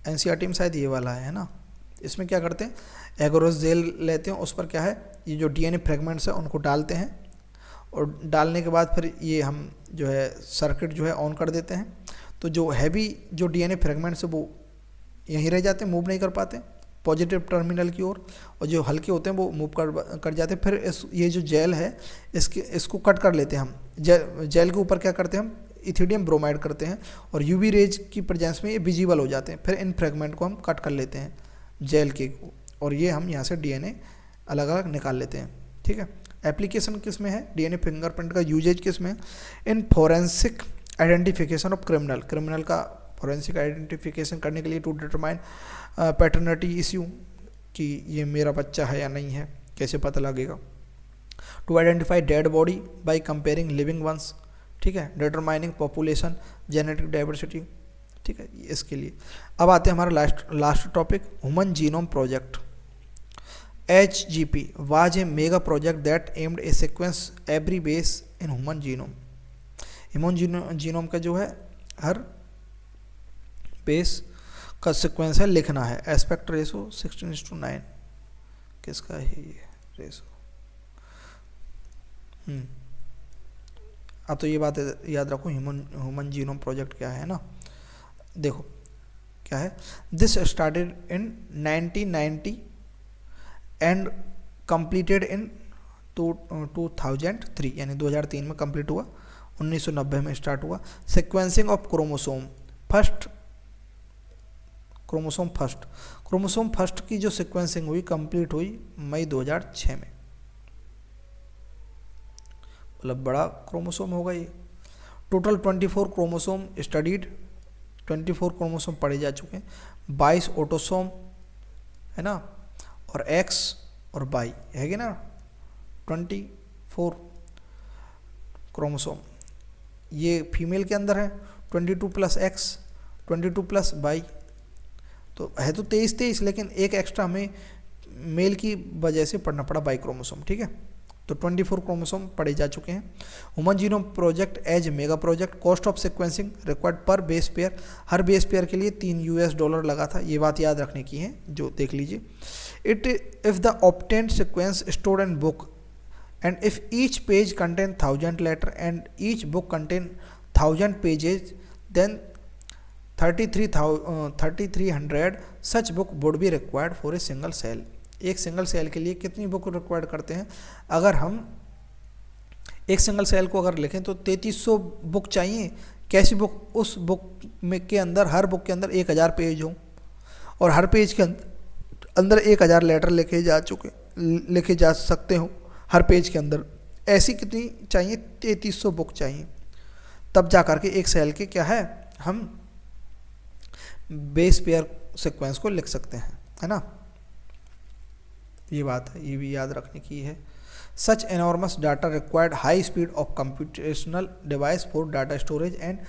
NCERT में शायद ये वाला है ना, इसमें क्या करते हैं, एगरोस जेल लेते हैं, उस पर क्या है, ये जो DNA फ्रेगमेंट्स है उनको डालते हैं, और डालने के बाद फिर ये हम जो है सर्किट जो है ऑन कर देते हैं, तो जो हैवी जो DNA फ्रेगमेंट्स है वो यहीं रह जाते हैं, मूव नहीं कर पाते पॉजिटिव टर्मिनल की ओर, और जो हल्के होते हैं वो मूव कर जाते हैं। फिर ये जो जेल है इसको कट कर लेते हैं हम, जेल के ऊपर क्या करते हैं हम, इथिडियम ब्रोमाइड करते हैं, और UV रेज की प्रेजेंस में ये विजिबल हो जाते हैं। फिर इन फ्रेगमेंट को हम कट कर लेते हैं जेल के, और ये हम यहाँ से DNA अलग अलग निकाल लेते हैं। ठीक है, एप्लीकेशन किस में है, DNA फिंगरप्रिंट का यूजेज किस में, इन फोरेंसिक आइडेंटिफिकेशन ऑफ क्रिमिनल का फोरेंसिक आइडेंटिफिकेशन करने के लिए, टू डिटरमाइन पैटर्निटी इश्यू, कि ये मेरा बच्चा है या नहीं है, कैसे पता लगेगा। To identify dead body by comparing living ones. ठीक है, डिटरमाइनिंग पॉपुलेशन जेनेटिक डाइवर्सिटी। ठीक है, इसके लिए अब आते हैं हमारा last topic, human genome project. HGP was a mega project that aimed a sequence every base in human genome. Human genome का जो है हर बेस का सीक्वेंस है लिखना है। एस्पेक्ट रेशो 16:9 किसका है ये रेशो। अब तो ये बात याद रखो, ह्यूमन जीनोम प्रोजेक्ट क्या है ना, देखो क्या है, this started in 1990 and completed in 2003, यानी 2003 में कंप्लीट हुआ, 1990 में स्टार्ट हुआ। सीक्वेंसिंग ऑफ क्रोमोसोम फर्स्ट की जो सीक्वेंसिंग हुई कंप्लीट हुई मई 2006 में। मतलब बड़ा क्रोमोसोम होगा ये। टोटल 24 क्रोमोसोम स्टडीड, 24 क्रोमोसोम पढ़े जा चुके हैं। 22 ऑटोसोम है ना, और एक्स और वाई है कि ना, 24 क्रोमोसोम ये फीमेल के अंदर है। 22 प्लस एक्स, 22 प्लस वाई, तो है तो 23, लेकिन एक एक्स्ट्रा हमें मेल की वजह से पढ़ना पड़ा बाई क्रोमोसोम। ठीक है, तो 24 क्रोमोसोम पढ़े जा चुके हैं। Human genome project as mega project, cost of sequencing required per base pair, हर बेस पेयर के लिए $3 लगा था। ये बात याद रखने की है, जो देख लीजिए। It if the obtained sequence stored in book and if each page contain 1000 letter and each book contain 1000 pages, then 3300 such book would be required for a single cell. एक सिंगल सेल के लिए कितनी book required करते हैं? अगर हम एक single cell को अगर लिखें तो 3300 बुक चाहिए। कैसी बुक? उस बुक में के अंदर, हर बुक के अंदर 1000 पेज हों और हर पेज के अंदर 1000 लेटर लिखे जा सकते हो हर पेज के अंदर। ऐसी कितनी चाहिए? 3300 बुक चाहिए। तब जा करके एक सेल के क्या है, हम बेस पेयर सीक्वेंस को लिख सकते हैं, है ना। ये बात है, ये भी याद रखने की है। Such enormous data required high speed of computational device for data storage and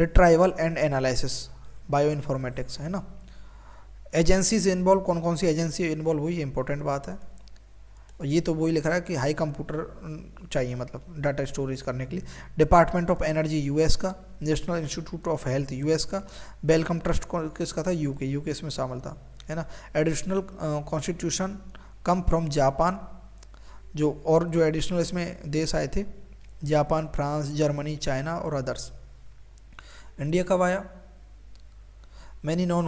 retrieval and analysis, bio informatics, है ना। एजेंसीज इन्वॉल्व, कौन कौन सी एजेंसी इन्वॉल्व हुई, इंपॉर्टेंट बात है। और ये तो वही लिख रहा है कि हाई कंप्यूटर चाहिए, मतलब डाटा स्टोरेज करने के लिए। डिपार्टमेंट ऑफ एनर्जी यूएस का, national institute of health US का, बेलकम ट्रस्ट किसका था? यूके इसमें शामिल था, है ना। Additional constitution come from Japan, जो एडिशनल इसमें देश आए थे, जापान, फ्रांस, जर्मनी, चाइना और अदर्स। इंडिया कब आया? Many non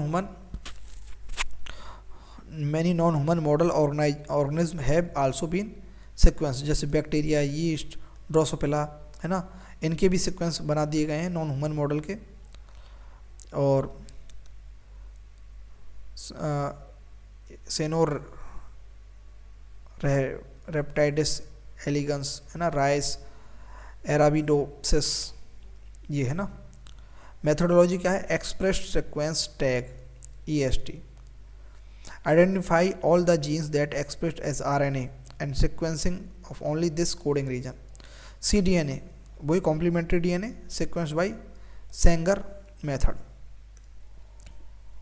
human model organism have also been sequence, जैसे बैक्टीरिया, यीस्ट, ड्रोसोफिला, है ना। इनके भी सीक्वेंस बना दिए गए हैं नॉन ह्यूमन मॉडल के। और सेनोर रेप्टाइडिस एलिगन्स, है ना, राइस, एराबिडोप्सिस, ये है ना। मेथोडोलॉजी क्या है? Expressed sequence tag, EST, identify all the genes that expressed as RNA and sequencing of only this coding region. cDNA, वही complementary DNA sequence by Sanger method,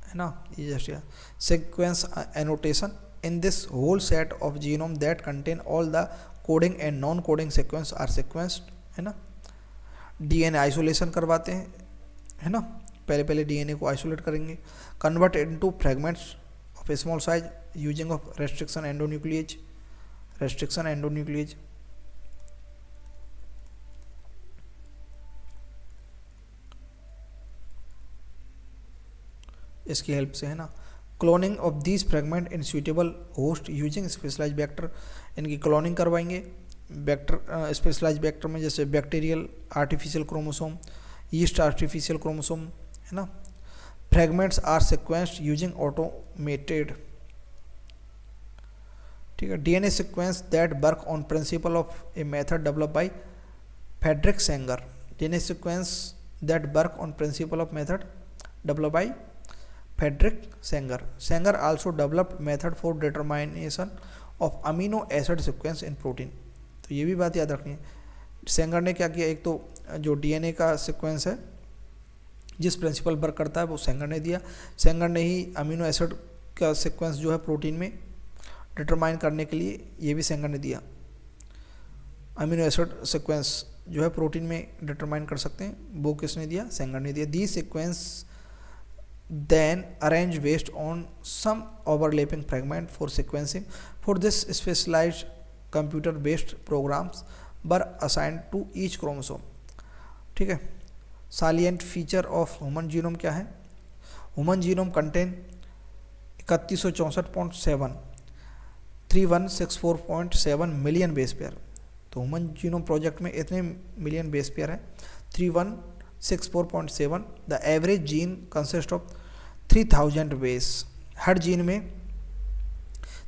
है ना। EST sequence annotation in this whole set of genome that contain all the coding and non coding sequence are sequenced, है ना। DNA isolation करवाते हैं, है ना। पहले DNA को आइसोलेट करेंगे। Convert into fragments of small size using of restriction endonuclease. इसकी हेल्प से, है ना। Cloning of these fragment in suitable host using specialise vector, इनकी क्लोनिंग करवाएंगे वेक्टर, स्पेशलाइज वेक्टर में, जैसे bacterial artificial chromosome, yeast artificial chromosome, है ना। Fragments are sequenced using automated, ठीक है। DNA sequence that work on principle of a method develop by Frederick Sanger, DNA sequence that work on principle of method develop bye Frederick Sanger. Sanger also developed method for determination of amino acid sequence in protein. तो ये भी बात याद रखनी है। सेंगर ने क्या किया? एक तो जो DNA का सीक्वेंस है, जिस प्रिंसिपल वर्क करता है, वो सेंगर ने दिया। सेंगर ने ही अमीनो एसिड का सीक्वेंस जो है प्रोटीन में डिटरमाइन करने के लिए, ये भी सेंगर ने दिया। अमीनो एसिड सीक्वेंस जो है प्रोटीन में डिटरमाइन कर सकते हैं, वो किसने दिया? सेंगर ने दिया। दी sequence then arrange based on some overlapping fragment for sequencing. For this specialized computer based programs were assigned to each chromosome, ठीक है। salient feature of human genome क्या है? human genome contain 3164.7 3164.7 million base pair. तो तो human genome project में इतने million base pair है 3164.7। The average gene consist of 3000 base. हर जीन में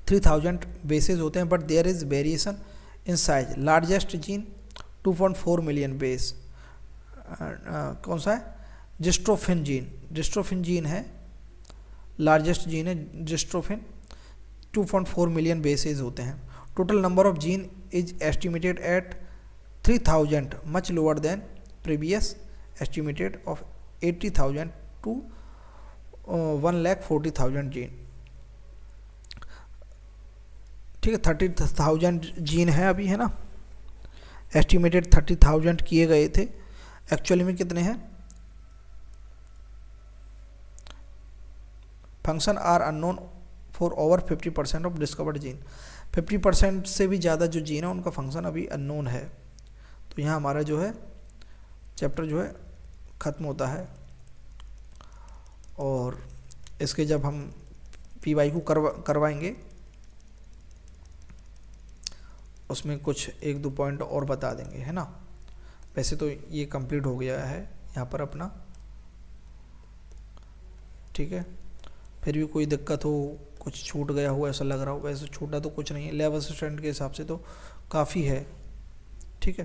3000 बेसेस होते हैं, but there is variation in size. Largest gene 2.4 million base कौन सा है? Dystrophin gene. डिस्ट्रोफिन जीन है, लार्जेस्ट जीन है डिस्ट्रोफिन, 2.4 मिलियन बेसेस होते हैं। Total number of gene is estimated at 3000, much lower than previous estimated of 80,000 to 1,40,000 gene. ठीक है, 30,000 gene है अभी, है ना, एस्टिमेटेड 30,000 किए गए थे, एक्चुअली में कितने हैं? Function are unknown for over 50% of discovered gene. 50% से भी ज़्यादा जो जीन है उनका फंक्शन अभी अननोन है। तो यहाँ हमारा जो है चैप्टर जो है ख़त्म होता है, और इसके जब हम पीवाई को करवाएंगे उसमें कुछ 1-2 पॉइंट और बता देंगे, है ना। वैसे तो ये कंप्लीट हो गया है यहाँ पर अपना, ठीक है। फिर भी कोई दिक्कत हो, कुछ छूट गया हो ऐसा लग रहा हो, वैसे छूटा तो कुछ नहीं है, लैब असिस्टेंट के हिसाब से तो काफ़ी है, ठीक है।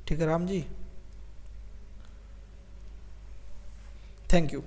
ठीक है राम जी, थैंक यू।